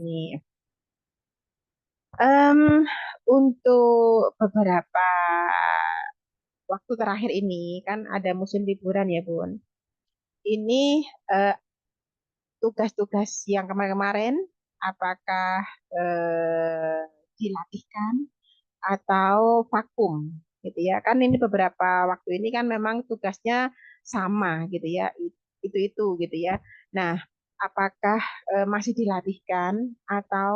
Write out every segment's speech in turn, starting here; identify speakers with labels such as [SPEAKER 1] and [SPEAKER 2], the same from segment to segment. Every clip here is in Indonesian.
[SPEAKER 1] Nih, em, untuk beberapa waktu terakhir ini kan ada musim liburan ya, Bun. Ini eh, tugas-tugas yang kemarin-kemarin, apakah dilatihkan atau vakum, gitu ya? Kan ini beberapa waktu ini kan memang tugasnya sama, gitu ya, itu gitu ya. Nah, apakah masih dilatihkan atau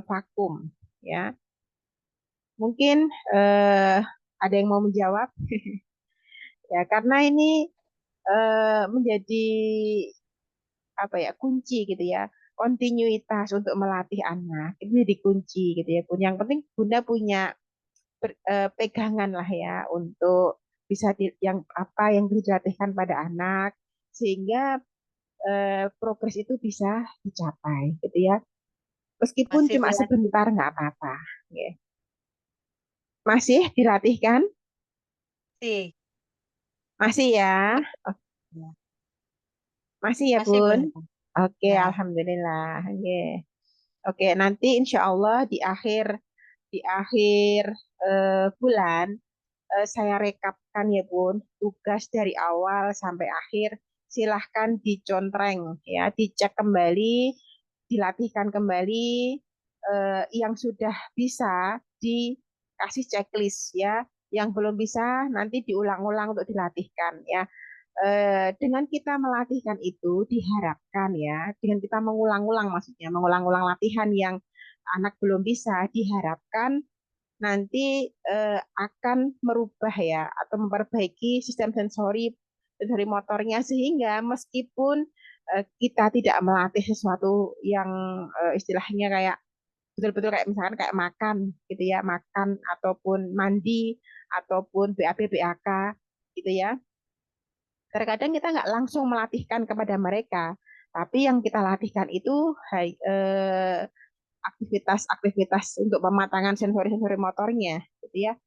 [SPEAKER 1] vakum, ya? Mungkin eh, ada yang mau menjawab ya karena ini menjadi apa ya kunci gitu ya kontinuitas untuk melatih anak ini dikunci gitu ya Bun. Yang penting Bunda punya pegangan lah ya untuk bisa yang apa yang dilatihkan pada anak sehingga progres itu bisa dicapai gitu ya meskipun
[SPEAKER 2] Masih
[SPEAKER 1] cuma
[SPEAKER 2] dilatih.
[SPEAKER 1] sebentar nggak apa-apa ya. Masih dilatihkan
[SPEAKER 2] Sih,
[SPEAKER 1] masih ya.
[SPEAKER 2] ya.
[SPEAKER 1] Masih ya,
[SPEAKER 2] Masih
[SPEAKER 1] Bun?
[SPEAKER 2] Bunda.
[SPEAKER 1] Oke,
[SPEAKER 2] Ya,
[SPEAKER 1] Alhamdulillah. Oke, oke. Nanti insya Allah di akhir bulan saya rekapkan ya, Bun. Tugas dari awal sampai akhir. Silahkan dicontreng ya, dicek kembali, dilatihkan kembali. Yang sudah bisa dikasih checklist ya. Yang belum bisa nanti diulang-ulang untuk dilatihkan ya dengan kita melatihkan itu diharapkan ya, dengan kita mengulang-ulang maksudnya, mengulang-ulang latihan yang anak belum bisa, diharapkan nanti akan merubah ya atau memperbaiki sistem sensori sensori motornya sehingga meskipun kita tidak melatih sesuatu yang istilahnya kayak betul-betul kayak misalkan kayak makan gitu ya, makan ataupun mandi ataupun BAB BAK gitu ya terkadang kita nggak langsung melatihkan kepada mereka, tapi yang kita latihkan itu aktivitas-aktivitas untuk pematangan sensori-sensori motornya, gitu ya.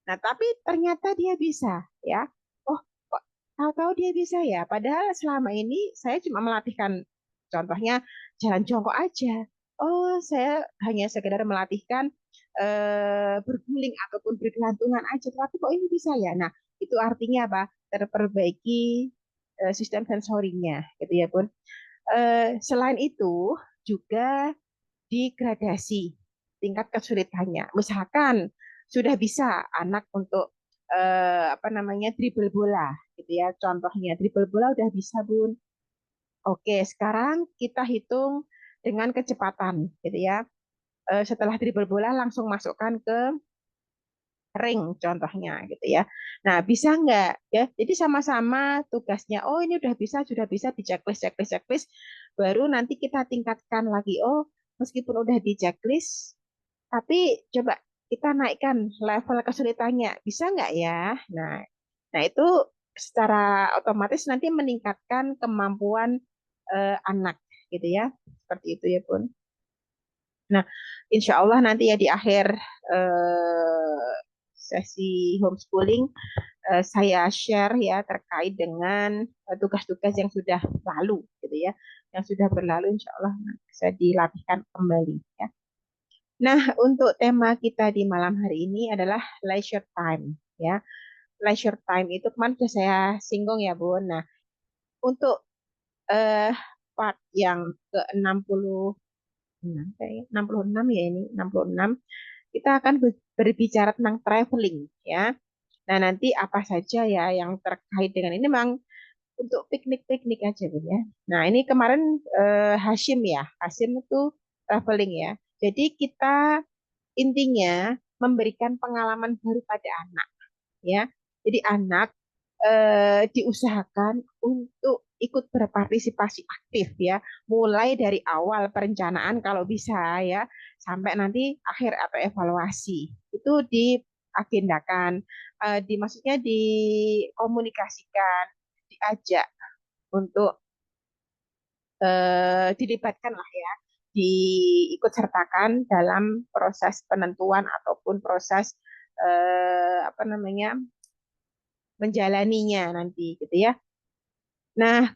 [SPEAKER 1] Nah, tapi ternyata dia bisa, ya. Oh, kok tahu-tahu dia bisa ya? Padahal selama ini saya cuma melatihkan, contohnya jalan jongkok aja. Oh, saya hanya sekedar melatihkan berguling ataupun bergelantungan aja. Tapi kok ini bisa ya? Nah, itu artinya apa? Terperbaiki sistem sensorinya, gitu ya, Bun. Selain itu, juga digradasi tingkat kesulitannya. Misalkan sudah bisa anak untuk apa namanya dribble bola, gitu ya. Contohnya dribble bola udah bisa Bun. Oke, sekarang kita hitung dengan kecepatan, gitu ya. Setelah dribble bola langsung masukkan ke ring contohnya gitu ya. Nah, bisa nggak ya? Jadi sama-sama tugasnya. Oh, ini udah bisa, sudah bisa di checklist, checklist, checklist. Baru nanti kita tingkatkan lagi. Oh, meskipun udah di checklist, tapi coba kita naikkan level kesulitannya. Bisa nggak ya? Nah itu secara otomatis nanti meningkatkan kemampuan anak gitu ya. Seperti itu ya, Bun. Nah, insya Allah nanti ya di akhir sesi homeschooling saya share ya terkait dengan tugas-tugas yang sudah lalu gitu ya, yang sudah berlalu insya Allah bisa dilatihkan kembali ya. Nah, untuk tema kita di malam hari ini adalah leisure time ya. Leisure time itu kemarin sudah saya singgung ya, Bu. Nah, untuk eh, part yang ke-66 kayaknya 66 ya ini 66 kita akan berbicara tentang traveling ya. Nah, nanti apa saja ya yang terkait dengan ini memang untuk piknik-piknik aja Bu ya. Nah, ini kemarin Hashim ya. Hashim itu traveling ya. Jadi kita intinya memberikan pengalaman baru pada anak ya. Jadi anak diusahakan untuk ikut berpartisipasi aktif ya, mulai dari awal perencanaan kalau bisa ya, sampai nanti akhir atau evaluasi itu diagendakan, maksudnya dikomunikasikan, diajak untuk dilibatkan lah ya, diikut sertakan dalam proses penentuan ataupun proses apa namanya menjalaninya nanti gitu ya. Nah,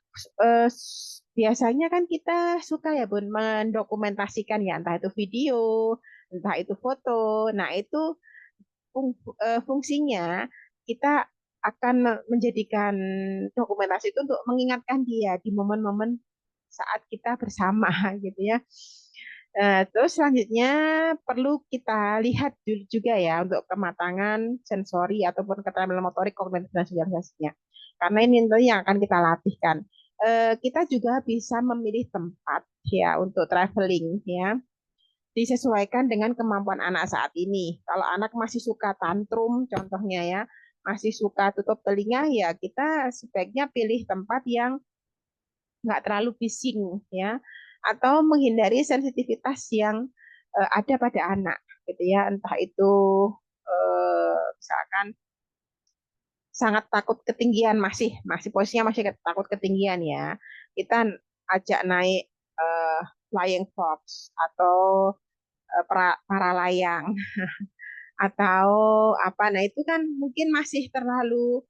[SPEAKER 1] biasanya kan kita suka ya Bun mendokumentasikan ya entah itu video, entah itu foto. Nah, itu fungsinya kita akan menjadikan dokumentasi itu untuk mengingatkan dia di momen-momen saat kita bersama gitu ya. Terus selanjutnya perlu kita lihat juga ya untuk kematangan sensori ataupun keterampilan motorik, kognitif dan sosialisasinya. Karena ini nanti yang akan kita latihkan. Kita juga bisa memilih tempat ya untuk traveling ya, disesuaikan dengan kemampuan anak saat ini. Kalau anak masih suka tantrum, contohnya ya, masih suka tutup telinga, ya kita sebaiknya pilih tempat yang nggak terlalu bising ya, atau menghindari sensitivitas yang ada pada anak, gitu ya. Entah itu misalkan sangat takut ketinggian, masih masih posisinya masih takut ketinggian ya, kita ajak naik uh, flying fox atau para layang atau apa. Nah, itu kan mungkin masih terlalu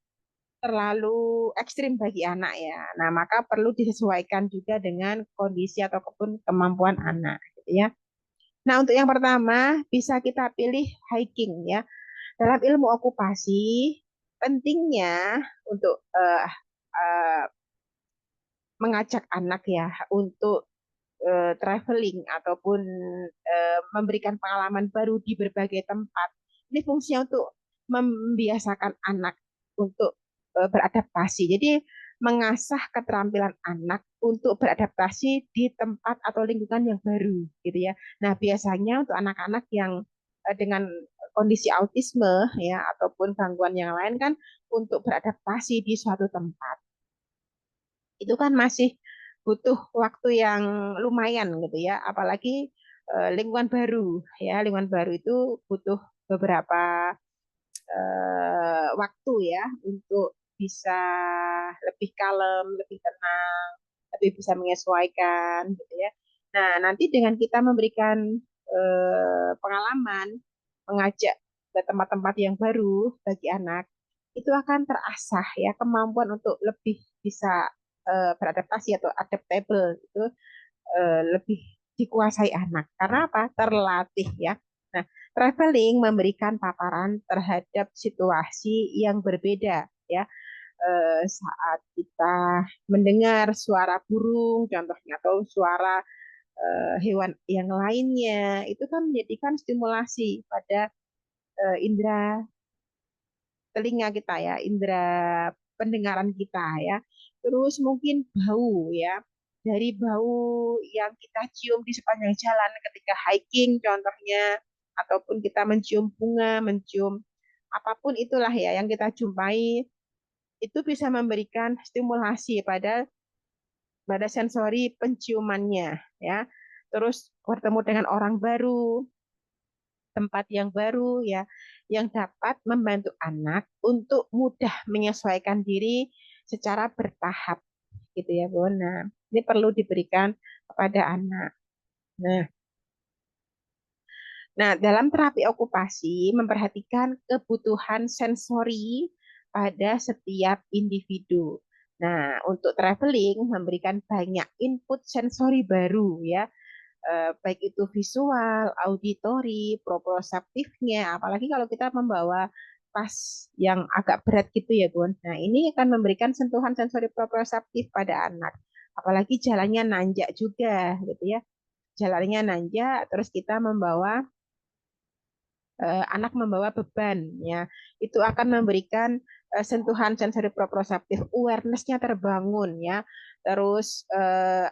[SPEAKER 1] terlalu ekstrim bagi anak ya. Nah, maka perlu disesuaikan juga dengan kondisi ataupun kemampuan anak gitu ya. Nah, untuk yang pertama bisa kita pilih hiking ya. Dalam ilmu okupasi pentingnya untuk mengajak anak ya untuk traveling ataupun memberikan pengalaman baru di berbagai tempat. Ini fungsinya untuk membiasakan anak untuk beradaptasi. Jadi mengasah keterampilan anak untuk beradaptasi di tempat atau lingkungan yang baru, gitu ya. Nah, biasanya untuk anak-anak yang dengan kondisi autisme ya ataupun gangguan yang lain kan untuk beradaptasi di suatu tempat itu kan masih butuh waktu yang lumayan gitu ya, apalagi lingkungan baru ya, lingkungan baru itu butuh beberapa waktu ya untuk bisa lebih kalem, lebih tenang, lebih bisa menyesuaikan gitu ya. Nah, nanti dengan kita memberikan pengalaman, mengajak ke tempat-tempat yang baru bagi anak, itu akan terasah ya kemampuan untuk lebih bisa beradaptasi atau adaptable itu lebih dikuasai anak. Karena apa? Terlatih ya. Nah, traveling memberikan paparan terhadap situasi yang berbeda ya. Saat kita mendengar suara burung contohnya atau suara hewan yang lainnya itu kan menjadikan stimulasi pada indera telinga kita ya, indera pendengaran kita ya. Terus mungkin bau ya. Dari bau yang kita cium di sepanjang jalan ketika hiking contohnya, ataupun kita mencium bunga, mencium apapun itulah ya yang kita jumpai, itu bisa memberikan stimulasi pada pada sensori penciumannya ya. Terus bertemu dengan orang baru, tempat yang baru ya, yang dapat membantu anak untuk mudah menyesuaikan diri secara bertahap gitu ya Bu. Nah, ini perlu diberikan kepada anak. Nah, dalam terapi okupasi memperhatikan kebutuhan sensori pada setiap individu. Nah, untuk traveling memberikan banyak input sensori baru ya, baik itu visual, auditori, proprioseptifnya, apalagi kalau kita membawa tas yang agak berat gitu ya Bun. Nah, ini akan memberikan sentuhan sensori proprioseptif pada anak. Apalagi jalannya nanjak juga gitu ya. Jalannya nanjak, terus kita membawa anak membawa beban ya. Itu akan memberikan sentuhan sensori proprioseptif, awareness-nya terbangun ya. Terus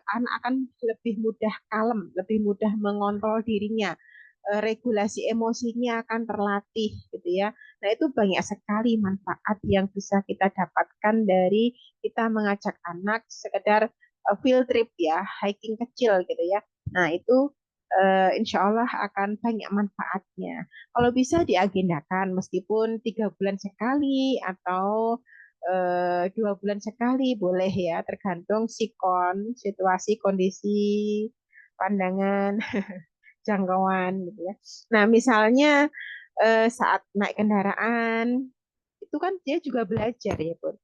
[SPEAKER 1] anak akan lebih mudah kalem, lebih mudah mengontrol dirinya. Regulasi emosinya akan terlatih gitu ya. Nah, itu banyak sekali manfaat yang bisa kita dapatkan dari kita mengajak anak sekedar field trip ya, hiking kecil gitu ya. Nah, itu insya Allah akan banyak manfaatnya. Kalau bisa diagendakan meskipun 3 bulan sekali atau 2 bulan sekali boleh ya, tergantung sikon, situasi, kondisi, pandangan, jangkauan gitu ya. Nah, misalnya saat naik kendaraan itu kan dia juga belajar ya, Bun.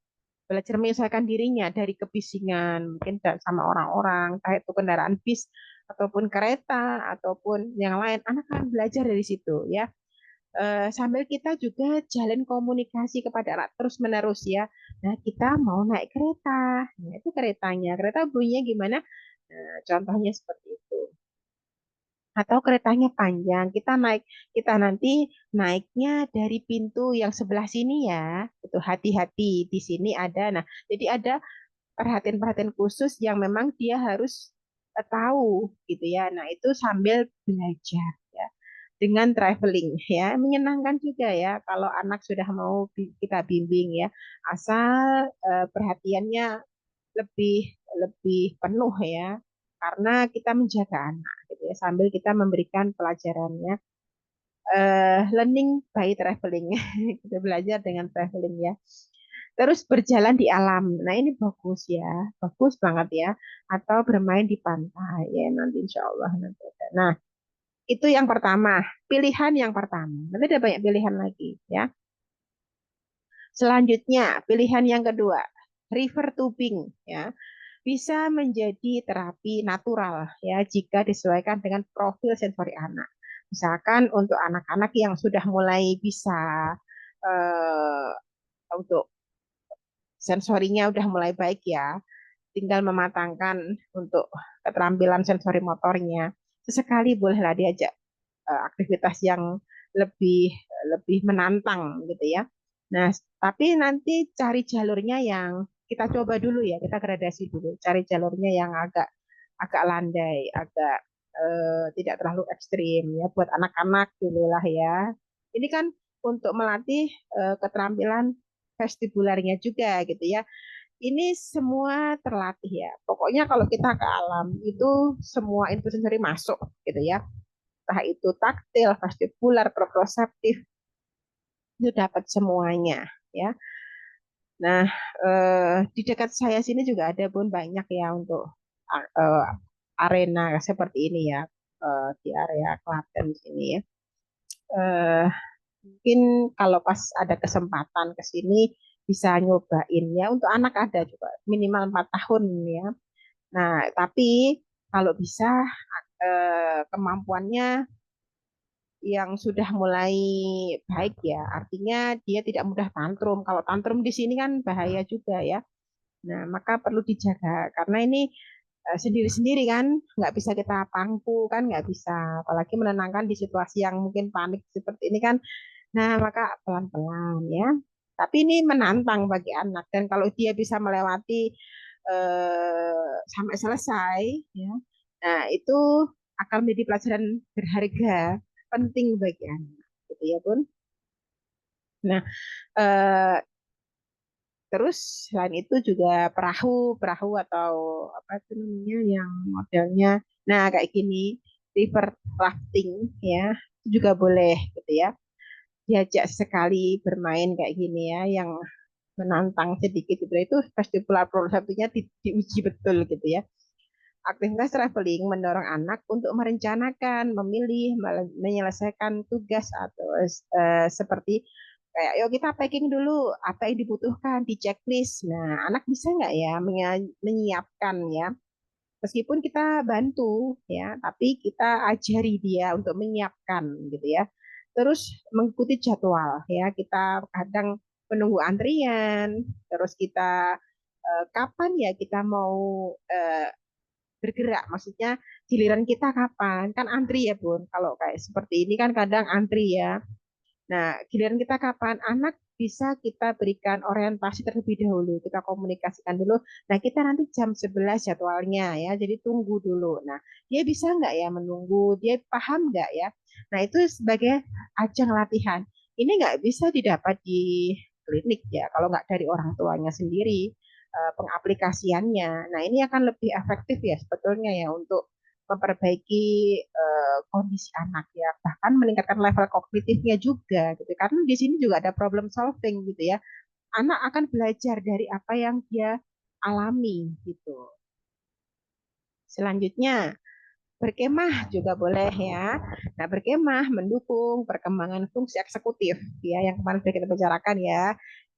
[SPEAKER 1] belajar menyesuaikan dirinya dari kebisingan mungkin sama orang-orang, entah itu kendaraan bis ataupun kereta ataupun yang lain. Anak akan belajar dari situ ya. Sambil kita juga jalin komunikasi kepada anak terus menerus ya. Nah, kita mau naik kereta. Nah, itu keretanya. Kereta bunyinya gimana? Nah, contohnya seperti itu. Atau keretanya panjang, kita nanti naiknya dari pintu yang sebelah sini ya. Itu hati-hati di sini ada. Nah, jadi ada perhatian-perhatian khusus yang memang dia harus tahu gitu ya. Nah, itu sambil belajar ya. Dengan traveling ya, menyenangkan juga ya kalau anak sudah mau kita bimbing ya. Asal perhatiannya lebih lebih penuh ya. Karena kita menjaga anak gitu ya, sambil kita memberikan pelajarannya learning by traveling. Kita belajar dengan traveling ya. Terus berjalan di alam. Nah, ini bagus ya. Bagus banget ya. Atau bermain di pantai ya nanti insya Allah nanti ada. Nah, itu yang pertama. Pilihan yang pertama. Nanti ada banyak pilihan lagi ya. Selanjutnya, pilihan yang kedua. River tubing ya. Bisa menjadi terapi natural ya jika disesuaikan dengan profil sensori anak. Misalkan untuk anak-anak yang sudah mulai bisa eh, untuk sensorinya udah mulai baik ya, tinggal mematangkan untuk keterampilan sensori motornya. Sesekali bolehlah diajak aktivitas yang lebih lebih menantang gitu ya. Nah, tapi nanti cari jalurnya yang kita coba dulu ya, kita gradasi dulu, cari jalurnya yang agak agak landai, agak tidak terlalu ekstrim ya buat anak-anak dulu lah ya. Ini kan untuk melatih keterampilan vestibularnya juga gitu ya. Ini semua terlatih ya. Pokoknya kalau kita ke alam itu semua input sensori masuk gitu ya. Entah itu taktil, vestibular, proprioceptif, itu dapat semuanya ya. Nah, di dekat saya sini juga ada pun banyak ya untuk eh, arena seperti ini ya, di area Klaten sini ya. Eh, Mungkin kalau pas ada kesempatan ke sini bisa nyobain ya. Untuk anak ada juga minimal 4 tahun ya. Nah, tapi kalau bisa kemampuannya yang sudah mulai baik ya, artinya dia tidak mudah tantrum. Kalau tantrum di sini kan bahaya juga ya. Nah, maka perlu dijaga karena ini sendiri-sendiri kan, nggak bisa kita pangku kan, nggak bisa. Apalagi menenangkan di situasi yang mungkin panik seperti ini kan. Nah, maka pelan-pelan ya. Tapi ini menantang bagi anak dan kalau dia bisa melewati sampai selesai, ya, nah itu akan menjadi pelajaran berharga, penting bagi anak, gitu ya Bun. Nah, eh, terus selain itu juga perahu atau apa itu namanya yang modelnya, nah kayak gini, river rafting ya, itu juga boleh gitu ya. Diajak sekali bermain kayak gini ya, yang menantang sedikit itu vestibular proprioceptifnya diuji betul gitu ya. Aktivitas traveling mendorong anak untuk merencanakan, memilih, menyelesaikan tugas atau seperti kayak yuk kita packing dulu apa yang dibutuhkan di checklist. Nah, anak bisa nggak ya menyiapkan ya. Meskipun kita bantu ya, tapi kita ajari dia untuk menyiapkan gitu ya. Terus mengikuti jadwal ya. Kita kadang menunggu antrian, terus kita kapan ya kita mau bergerak. Maksudnya giliran kita kapan? Kan antri ya, Bun. Kalau kayak seperti ini kan kadang antri ya. Nah, giliran kita kapan? Anak bisa kita berikan orientasi terlebih dahulu. Kita komunikasikan dulu. Nah, kita nanti jam 11 jadwalnya ya. Jadi tunggu dulu. Nah, dia bisa nggak ya menunggu? Dia paham nggak ya? Nah, itu sebagai ajang latihan. Ini nggak bisa didapat di klinik ya. Kalau nggak dari orang tuanya sendiri pengaplikasiannya. Nah, ini akan lebih efektif ya sebetulnya ya untuk memperbaiki kondisi anak ya, bahkan meningkatkan level kognitifnya juga gitu. Karena di sini juga ada problem solving gitu ya. Anak akan belajar dari apa yang dia alami gitu. Selanjutnya, berkemah juga boleh ya. Nah, berkemah mendukung perkembangan fungsi eksekutif ya yang kemarin sudah kita bicarakan ya.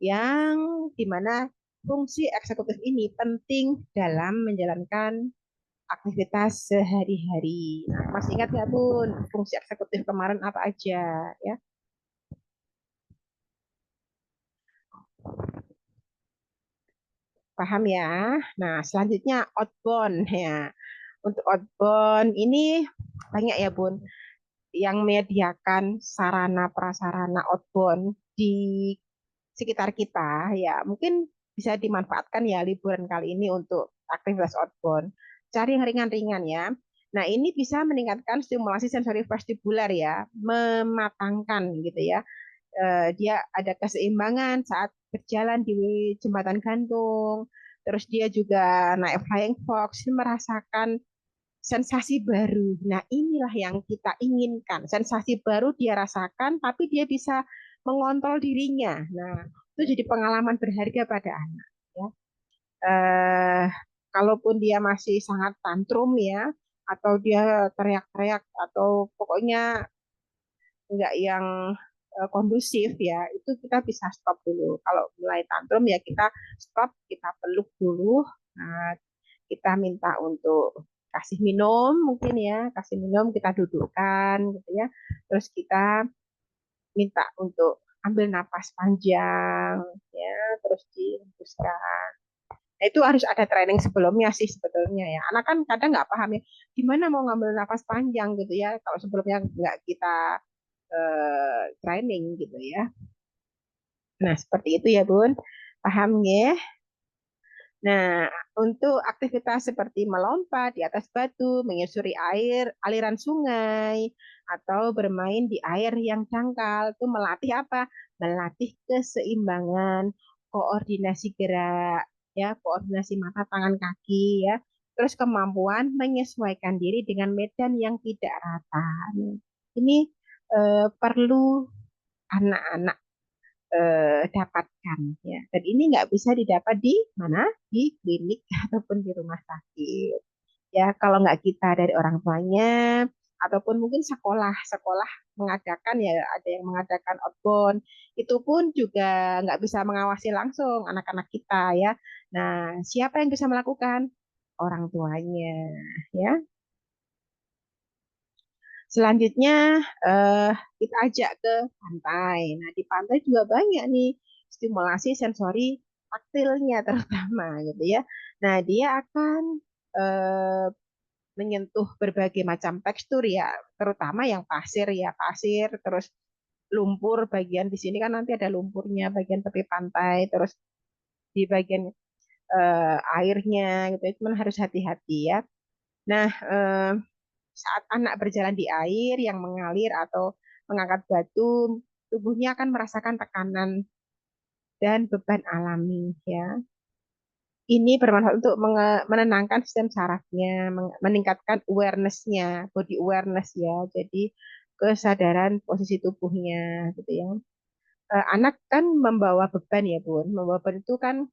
[SPEAKER 1] Yang dimana fungsi eksekutif ini penting dalam menjalankan aktivitas sehari-hari. Nah, masih ingat nggak Bun, fungsi eksekutif kemarin apa aja ya? Paham ya? Nah, selanjutnya outbound ya. Untuk outbound ini banyak ya Bun yang menyediakan sarana prasarana outbound di sekitar kita ya. Mungkin bisa dimanfaatkan ya liburan kali ini untuk aktivitas outbound. Cari yang ringan-ringan ya. Nah, ini bisa meningkatkan stimulasi sensori vestibular ya, mematangkan gitu ya. Dia ada keseimbangan saat berjalan di jembatan gantung. Terus dia juga naik flying fox, merasakan sensasi baru. Nah, inilah yang kita inginkan. Sensasi baru dia rasakan, tapi dia bisa mengontrol dirinya. Nah, itu jadi pengalaman berharga pada anak. Ya. Eh, Kalaupun dia masih sangat tantrum ya, atau dia teriak-teriak, atau pokoknya nggak yang kondusif ya, itu kita bisa stop dulu. Kalau mulai tantrum ya kita stop, kita peluk dulu. Nah, kita minta untuk kasih minum mungkin ya, kasih minum kita dudukkan gitu ya. Terus kita minta untuk ambil napas panjang ya, terus dihembuskan. Nah, itu harus ada training sebelumnya sih sebetulnya ya. Anak kan kadang nggak paham ya, gimana mau ngambil napas panjang gitu ya, kalau sebelumnya nggak kita training gitu ya. Nah, seperti itu ya Bun. Paham ya? Nah, untuk aktivitas seperti melompat di atas batu, menyusuri air, aliran sungai, atau bermain di air yang dangkal, itu melatih apa? Melatih keseimbangan, koordinasi gerak, ya, koordinasi mata, tangan, kaki, ya. Terus kemampuan menyesuaikan diri dengan medan yang tidak rata. Ini perlu anak-anak dapatkan ya. Dan ini nggak bisa didapat di mana? Di klinik ataupun di rumah sakit. Ya, kalau nggak kita dari orang tuanya ataupun mungkin sekolah mengadakan ya, ada yang mengadakan outbound, itu pun juga nggak bisa mengawasi langsung anak-anak kita ya. Nah, siapa yang bisa melakukan? Orang tuanya ya. Selanjutnya eh, kita ajak ke pantai. Nah, di pantai juga banyak nih stimulasi sensori taktilnya terutama gitu ya. Nah, dia akan eh, menyentuh berbagai macam tekstur ya, terutama yang pasir ya, pasir, terus lumpur bagian di sini kan nanti ada lumpurnya bagian tepi pantai, terus di bagian airnya gitu. Itu harus hati-hati ya. Nah, saat anak berjalan di air yang mengalir atau mengangkat batu, tubuhnya akan merasakan tekanan dan beban alami ya. Ini bermanfaat untuk menenangkan sistem sarafnya, meningkatkan awareness-nya, body awareness ya. Jadi kesadaran posisi tubuhnya gitu ya. Anak kan membawa beban ya Bun. Membawa beban itu kan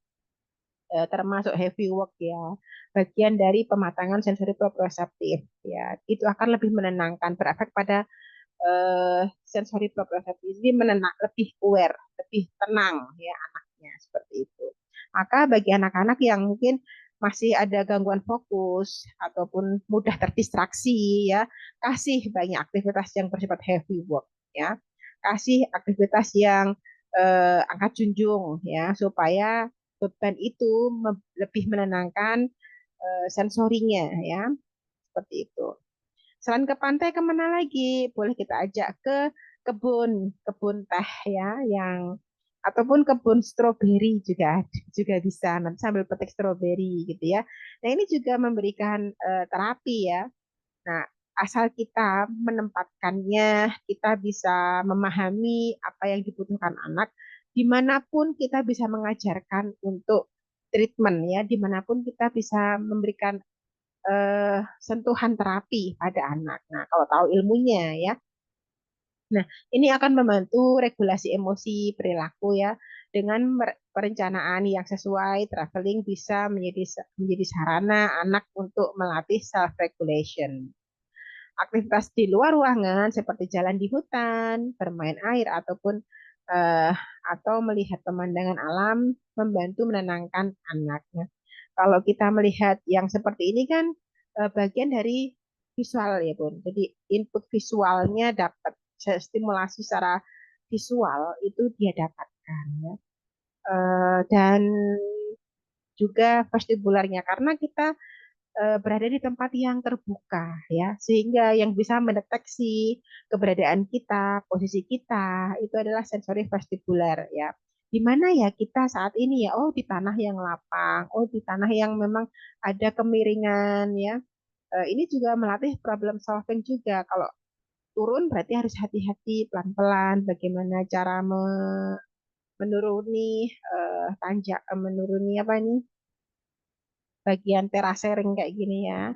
[SPEAKER 1] termasuk heavy work ya. Bagian dari pematangan sensori proprioseptif ya. Itu akan lebih menenangkan, berefek pada sensori proprioseptif ini lebih aware, lebih tenang ya anaknya seperti itu. Maka bagi anak-anak yang mungkin masih ada gangguan fokus ataupun mudah terdistraksi ya, kasih banyak aktivitas yang bersifat heavy work ya. Kasih aktivitas yang angkat junjung ya supaya beban itu lebih menenangkan sensorinya ya, seperti itu. Selain ke pantai kemana lagi? Boleh kita ajak ke kebun teh ya, yang ataupun kebun stroberi juga bisa. Nanti sambil petik stroberi gitu ya. Nah ini juga memberikan terapi ya. Nah asal kita menempatkannya, kita bisa memahami apa yang dibutuhkan anak. Dimanapun kita bisa mengajarkan untuk treatment ya, dimanapun kita bisa memberikan sentuhan terapi pada anak. Nah, kalau tahu ilmunya ya. Nah, ini akan membantu regulasi emosi perilaku ya. Dengan perencanaan yang sesuai, traveling bisa menjadi sarana anak untuk melatih self regulation. Aktivitas di luar ruangan seperti jalan di hutan, bermain air ataupun eh, atau melihat pemandangan alam membantu menenangkan anaknya. Kalau kita melihat yang seperti ini kan bagian dari visual ya Bun. Jadi input visualnya dapat stimulasi secara visual itu dia dapatkan ya. Dan juga vestibularnya karena kita berada di tempat yang terbuka ya sehingga yang bisa mendeteksi keberadaan kita, posisi kita itu adalah sensori vestibular ya. Di mana ya kita saat ini ya, oh di tanah yang lapang, oh di tanah yang memang ada kemiringan ya. Ini juga melatih problem solving juga. Kalau turun berarti harus hati-hati pelan-pelan bagaimana cara menuruni tanjak menuruni apa ini bagian terasering kayak gini ya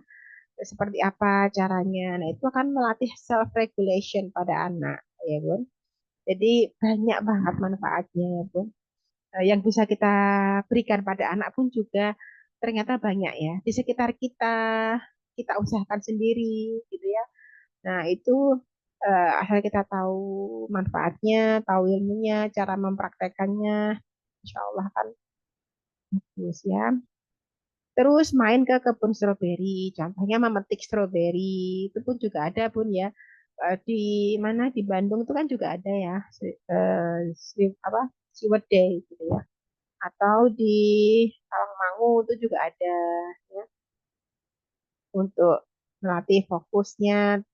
[SPEAKER 1] seperti apa caranya. Nah, itu akan melatih self regulation pada anak, ya, Bun. Jadi banyak banget manfaatnya, ya, Bun. Yang bisa kita berikan pada anak pun juga ternyata banyak ya. Di sekitar kita, kita usahakan sendiri, gitu ya. Nah, itu asal kita tahu manfaatnya, tahu ilmunya, cara mempraktekannya, insya Allah kan bagus ya. Terus main ke kebun stroberi, contohnya memetik stroberi, itu pun juga ada pun ya. Di mana di Bandung itu kan juga ada ya, apa Ciwidey gitu ya. Atau di Tawangmangu itu juga ada ya, untuk melatih fokusnya.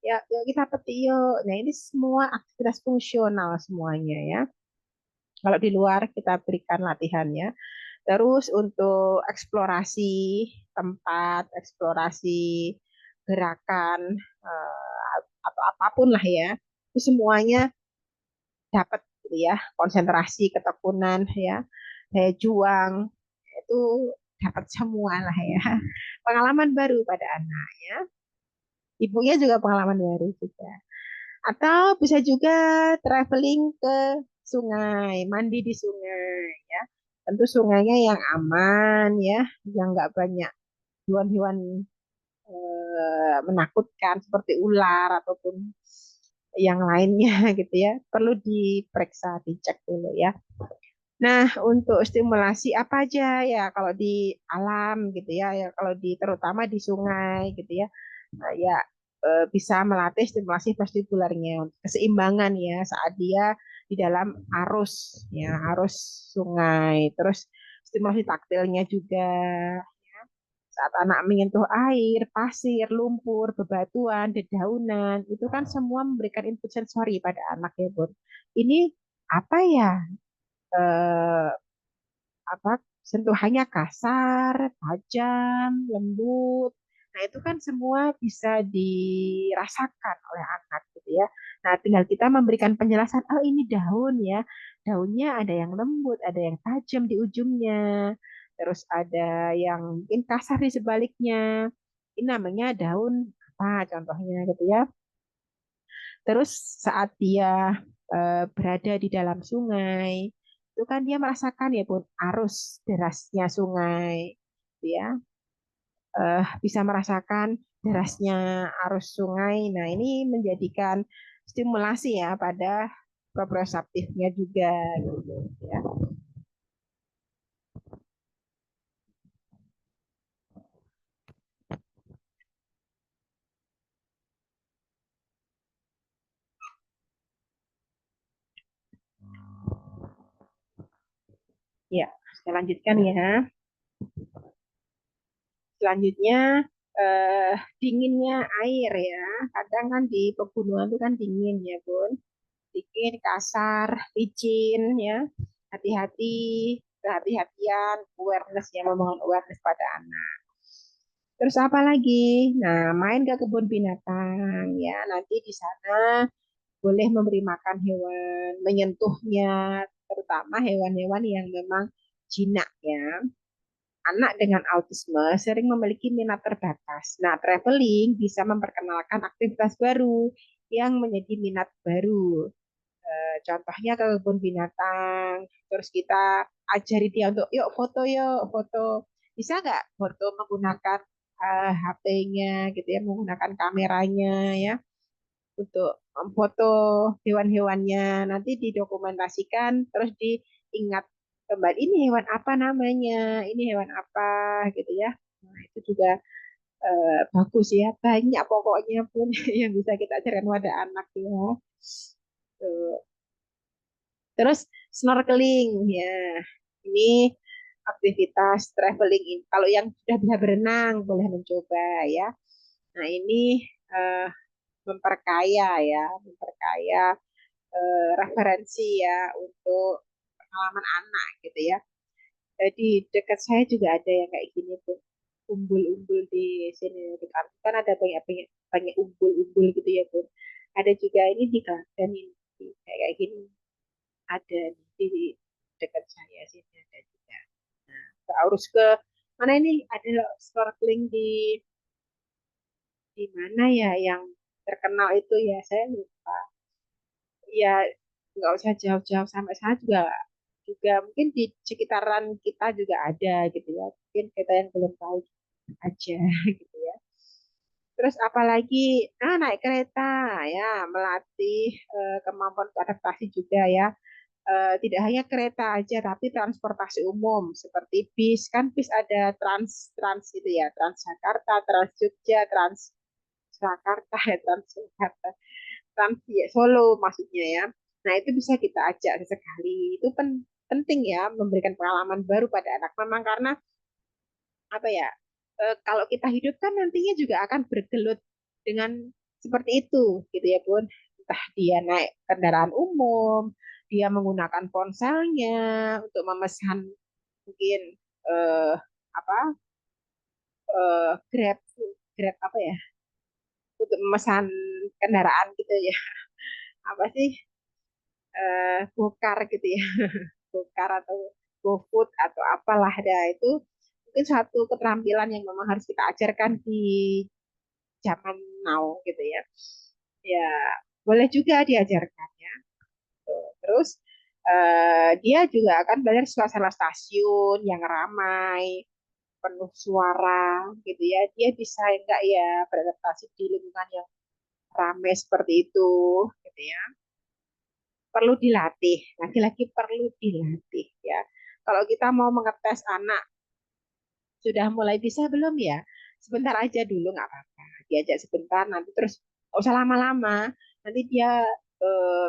[SPEAKER 1] Ya, ya kita petik yuk. Nah ini semua aktivitas fungsional semuanya ya. Kalau di luar kita berikan latihannya. Terus untuk eksplorasi tempat, eksplorasi gerakan atau apapun lah ya, itu semuanya dapat gitu ya. Konsentrasi, ketekunan ya, daya juang itu dapat semua lah ya. Pengalaman baru pada anak ya. Ibunya juga pengalaman baru juga. Atau bisa juga traveling ke sungai, mandi di sungai ya. Tentu sungainya yang aman ya, yang nggak banyak hewan-hewan menakutkan seperti ular ataupun yang lainnya gitu ya. Perlu diperiksa, dicek dulu ya. Nah, untuk stimulasi apa aja ya kalau di alam gitu ya, ya kalau di terutama di sungai gitu ya. Nah, ya bisa melatih stimulasi vestibularnya, keseimbangan ya saat dia di dalam arus ya, arus sungai. Terus stimulasi taktilnya juga saat anak menyentuh air, pasir, lumpur, bebatuan, dedaunan, itu kan semua memberikan input sensori pada anak ya, Bun. Ini apa ya? Eh, apa sentuhannya kasar, tajam, lembut. Nah, itu kan semua bisa dirasakan oleh anak gitu ya. Nah, tinggal kita memberikan penjelasan, oh ini daun ya. Daunnya ada yang lembut, ada yang tajam di ujungnya. Terus ada yang mungkin kasar di sebaliknya. Ini namanya daun apa contohnya gitu ya. Terus saat dia berada di dalam sungai, itu kan dia merasakan ya pun arus derasnya sungai, gitu ya. Bisa merasakan derasnya arus sungai. Nah, ini menjadikan stimulasi ya pada proprioceptifnya juga, gitu ya. Ya, saya lanjutkan ya. Selanjutnya dinginnya air ya. Kadang kan di pegunungan itu kan dingin ya, Bun. Dingin, kasar, licin ya. Hati-hati, kehati-hatian, awareness ya, membangun awareness pada anak. Terus apa lagi? Nah, main ke kebun binatang ya. Nanti di sana boleh memberi makan hewan, menyentuhnya, terutama hewan-hewan yang memang jinak ya. Anak dengan autisme sering memiliki minat terbatas. Nah, traveling bisa memperkenalkan aktivitas baru yang menjadi minat baru. Contohnya ke kebun binatang, terus kita ajari dia untuk yuk foto. Bisa nggak foto menggunakan HP-nya gitu ya, menggunakan kameranya ya. untuk foto hewan-hewannya, nanti didokumentasikan, terus diingat kembali ini hewan apa namanya, ini hewan apa gitu ya. Nah, itu juga bagus ya, banyak pokoknya pun yang bisa kita ajarkan pada anak ya. Tuh. Terus snorkeling ya, ini aktivitas traveling ini. Kalau yang sudah bisa berenang boleh mencoba ya. Nah ini eh, memperkaya ya, memperkaya referensi ya untuk pengalaman anak gitu ya. Jadi dekat saya juga ada yang kayak gini tuh, umbul-umbul di sini di kampung kan ada banyak banyak banyak umbul-umbul gitu ya tuh. Ada juga ini di Klaten ini kayak gini ada di dekat saya sini ada juga. Nah, harus ke mana ini ada snorkeling di mana ya yang terkenal itu ya saya lupa. Ya nggak usah jauh-jauh sampai sana juga juga mungkin di sekitaran kita juga ada gitu ya. Mungkin kita yang belum tahu aja gitu ya. Terus apalagi naik kereta ya melatih kemampuan adaptasi juga ya. Tidak hanya kereta aja tapi transportasi umum seperti bis kan bis ada trans trans itu ya Trans Jakarta, Trans Jogja, Trans Jakarta ya Trans Jakarta, Trans ya, Solo maksudnya ya. Nah itu bisa kita ajak sesekali itu penting ya memberikan pengalaman baru pada anak memang karena apa ya kalau kita hidup kan nantinya juga akan bergelut dengan seperti itu gitu ya Bun, entah dia naik kendaraan umum, dia menggunakan ponselnya untuk memesan mungkin eh, apa Grab Grab apa ya untuk memesan kendaraan gitu ya apa sih Gokar gitu ya Gokar atau GoFood atau apalah ada itu mungkin satu keterampilan yang memang harus kita ajarkan di zaman now gitu ya. Ya, boleh juga diajarkan ya. Terus dia juga akan belajar suasana stasiun yang ramai, penuh suara gitu ya. Dia bisa enggak ya beradaptasi di lingkungan yang ramai seperti itu gitu ya. Perlu dilatih, lagi-lagi perlu dilatih ya. Kalau kita mau mengetes anak sudah mulai bisa belum ya? Sebentar aja dulu nggak apa-apa. Diajak sebentar, nanti terus nggak usah lama-lama. Nanti dia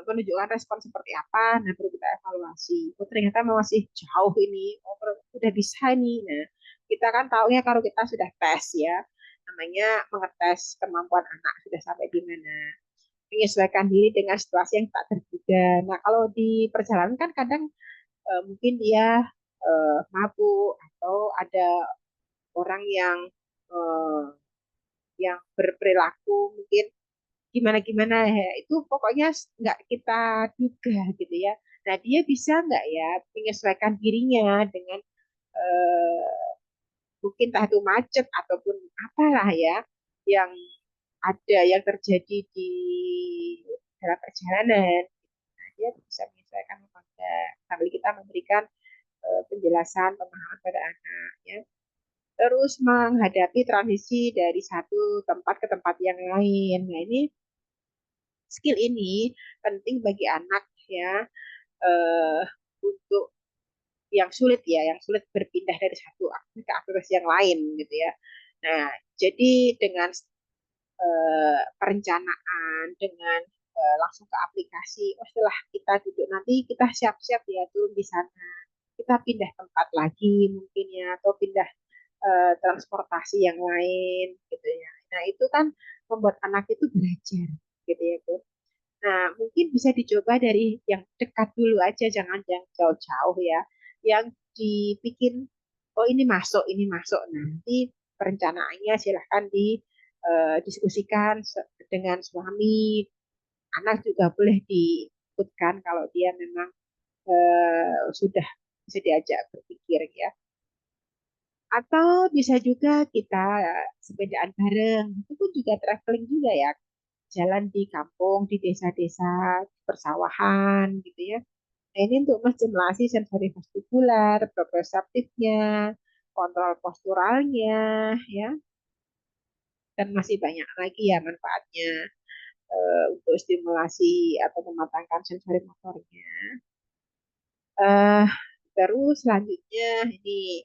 [SPEAKER 1] menunjukkan respon seperti apa, nah baru kita evaluasi. Oh ternyata masih jauh ini, oh udah bisa nih. Nah kita kan taunya kalau kita sudah tes ya, namanya mengetes kemampuan anak sudah sampai di mana. Menyesuaikan diri dengan situasi yang tak terduga. Nah kalau di perjalanan kan kadang mungkin dia mabuk atau ada orang eh, yang berperilaku mungkin gimana gimana ya itu pokoknya nggak kita duga gitu ya. Nah dia bisa nggak ya menyesuaikan dirinya dengan eh, mungkin entah itu macet ataupun apalah ya yang ada yang terjadi di dalam perjalanan. Nah, dia bisa menyesuaikan apa enggak sambil kita memberikan penjelasan pemahaman pada anak ya. Terus menghadapi transisi dari satu tempat ke tempat yang lain. Nah, ini skill ini penting bagi anak ya untuk yang sulit ya, yang sulit berpindah dari satu aktivitas ke aktivitas yang lain gitu ya. Nah, jadi dengan perencanaan, dengan langsung ke aplikasi, oh, setelah kita duduk nanti kita siap-siap ya turun di sana. Kita pindah tempat lagi mungkin ya, atau pindah transportasi yang lain gitu ya. Nah itu kan membuat anak itu belajar gitu ya tuh. Nah mungkin bisa dicoba dari yang dekat dulu aja, jangan yang jauh-jauh ya. Yang dibikin oh ini masuk. Nanti perencanaannya silahkan didiskusikan dengan suami. Anak juga boleh diikutkan kalau dia memang sudah bisa diajak berpikir ya. Atau bisa juga kita sepedaan bareng. Itu pun juga traveling juga ya. Jalan di kampung, di desa-desa, persawahan gitu ya. Nah, ini untuk menstimulasi sensori vestibular, proprioseptifnya, kontrol posturalnya, ya, dan masih banyak lagi ya manfaatnya. untuk stimulasi atau mematangkan sensori motornya. Eh, Terus selanjutnya ini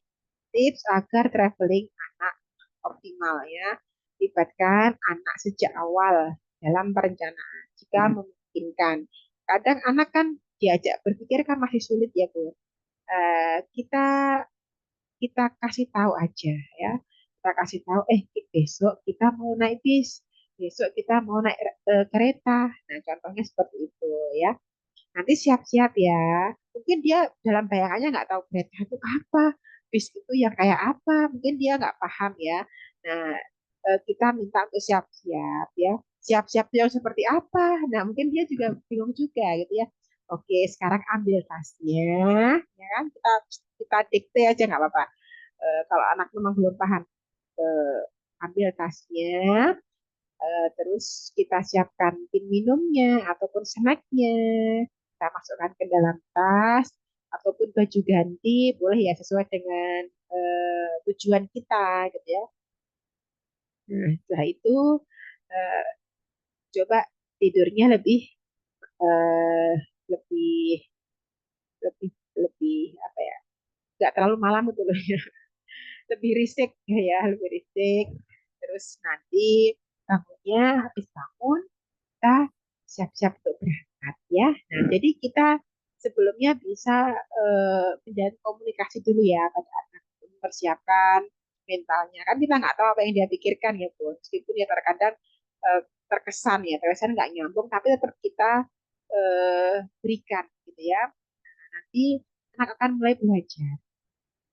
[SPEAKER 1] tips agar traveling anak optimal ya. Libatkan anak sejak awal dalam perencanaan jika memungkinkan. Kadang anak kan diajak berpikir kan masih sulit ya Bu. Kita kita kasih tahu aja ya. Kita kasih tahu, besok kita mau naik bis, besok kita mau naik kereta. Nah, contohnya seperti itu ya. Nanti siap-siap ya. Mungkin dia dalam bayangannya nggak tahu kereta itu apa, bis itu yang kayak apa. Mungkin dia nggak paham ya. Nah, kita minta untuk siap-siap ya. Siap-siap yang seperti apa? Nah, mungkin dia juga bingung juga gitu ya. Oke, sekarang ambil tasnya, ya kan? Kita dikte aja nggak apa-apa. Kalau anak memang belum paham, eh, ambil tasnya, terus kita siapkan mungkin minumnya ataupun snacknya, kita masukkan ke dalam tas ataupun baju ganti boleh ya sesuai dengan tujuan kita gitu ya. Nah, setelah itu eh, coba tidurnya eh, lebih lebih lebih apa ya? Nggak terlalu malam itu loh ya. Lebih risik ya, lebih risik. Terus nanti bangunnya habis bangun kita siap-siap untuk berangkat ya. Nah, jadi kita sebelumnya bisa menjalin komunikasi dulu ya pada anak, mempersiapkan mentalnya. Kan kita nggak tahu apa yang dia pikirkan ya Bu. Meskipun ya terkadang terkesan nggak nyambung, tapi tetap kita berikan gitu ya. Nanti anak akan mulai belajar.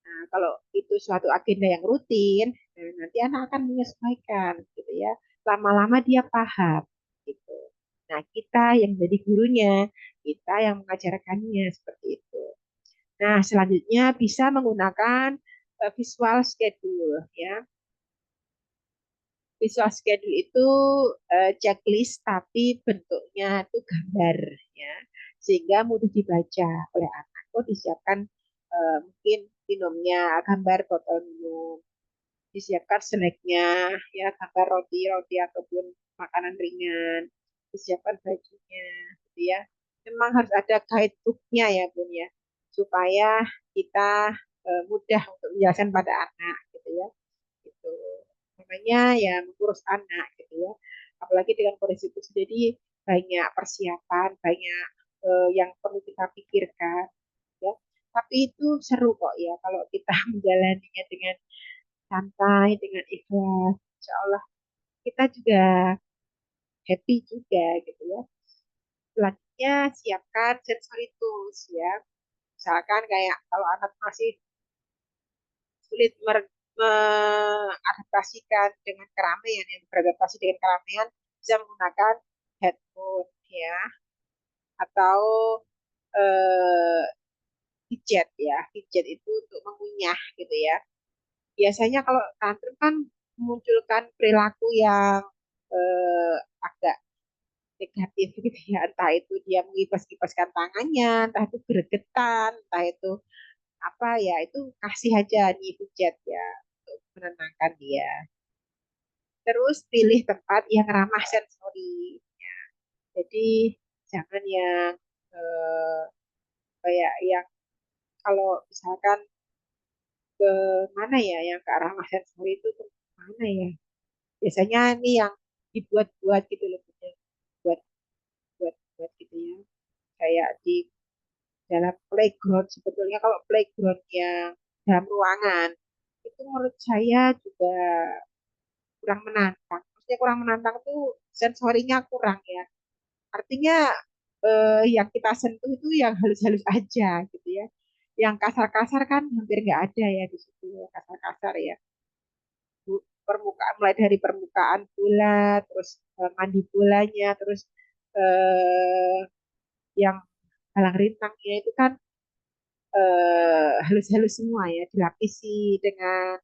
[SPEAKER 1] Nah, kalau itu suatu agenda yang rutin, nah nanti anak akan menyesuaikan gitu ya. Lama-lama dia paham gitu. Nah, kita yang jadi gurunya, kita yang mengajarkannya seperti itu. Nah, selanjutnya bisa menggunakan visual schedule ya. Visual schedule itu checklist tapi bentuknya itu gambar ya. Sehingga mudah dibaca oleh anak. Oh, disiapkan mungkin minumnya, gambar botol minum, disiapkan snacknya ya, gambar roti-roti ataupun makanan ringan, disiapkan bajunya gitu ya. Memang harus ada guidebooknya ya Bun ya, supaya kita mudah untuk menjelaskan pada anak gitu ya. Gitu. Makanya ya mengurus anak gitu ya, apalagi dengan kondisi itu jadi banyak persiapan, banyak yang perlu kita pikirkan ya. Tapi itu seru kok ya kalau kita menjalaninya dengan santai, dengan ikhlas. Insya Allah kita juga happy juga gitu ya. Selanjutnya siapkan sensory tools ya. Misalkan kayak kalau anak masih sulit mengadaptasikan dengan keramaian, yang beradaptasi dengan keramaian, bisa menggunakan headphone ya, atau eh, fidget ya. Fidget itu untuk mengunyah gitu ya. Biasanya kalau tantrum kan memunculkan perilaku yang agak negatif gitu ya, entah itu dia mengibas-ibaskan tangannya, entah itu gregetan, entah itu apa ya, itu kasih aja nih hujat ya untuk menenangkan dia. Terus pilih tempat yang ramah sensori, jadi jangan yang kayak yang kalau misalkan ke mana ya, yang ke arah ramah sensori itu ke mana ya, biasanya ini yang dibuat-buat gitu loh, buat buat buat gitu ya, kayak di dalam playground. Sebetulnya kalau playground yang dalam ruangan itu menurut saya juga kurang menantang. Maksudnya kurang menantang tuh sensorinya kurang ya. Artinya yang kita sentuh itu yang halus-halus aja gitu ya. Yang kasar-kasar kan hampir nggak ada ya di situ, kasar-kasar ya. Permukaan, mulai dari permukaan bola, terus mandi bolanya, terus eh, yang halang rintangnya itu kan halus-halus semua ya, dilapisi dengan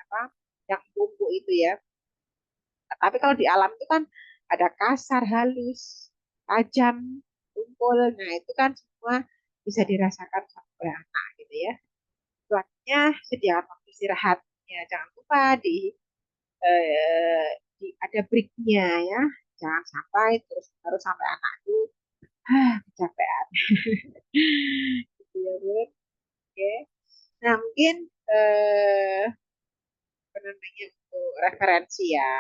[SPEAKER 1] apa, yang bumbu itu ya. Tapi kalau di alam itu kan ada kasar, halus, tajam, tumpul. Nah, itu kan semua bisa dirasakan oleh anak gitu ya. Selanjutnya sediakan waktu istirahatnya. Jangan lupa di ada breaknya ya. jangan sampai terus harus sampai anakku kecapean. Gitu ya Bun. Oke. Nah mungkin eh apa namanya untuk referensi ya,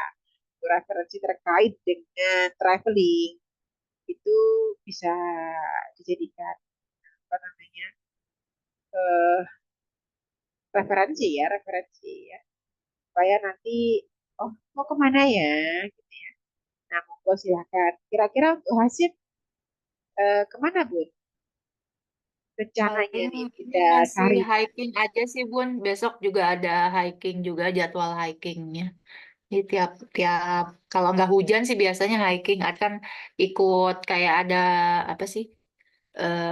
[SPEAKER 1] untuk referensi terkait dengan traveling itu bisa dijadikan apa namanya eh referensi ya supaya nanti oh mau kemana ya gitu ya. Nah monggo silakan. Kira-kira untuk Hasib kemana Bun? Rencananya
[SPEAKER 3] Paling
[SPEAKER 1] nih
[SPEAKER 3] ini
[SPEAKER 1] tiga
[SPEAKER 3] masih
[SPEAKER 1] hari.
[SPEAKER 3] hiking aja sih Bun. Besok juga ada hiking juga jadwal hikingnya. Jadi tiap tiap kalau nggak hujan sih biasanya hiking akan ikut kayak ada apa sih eh,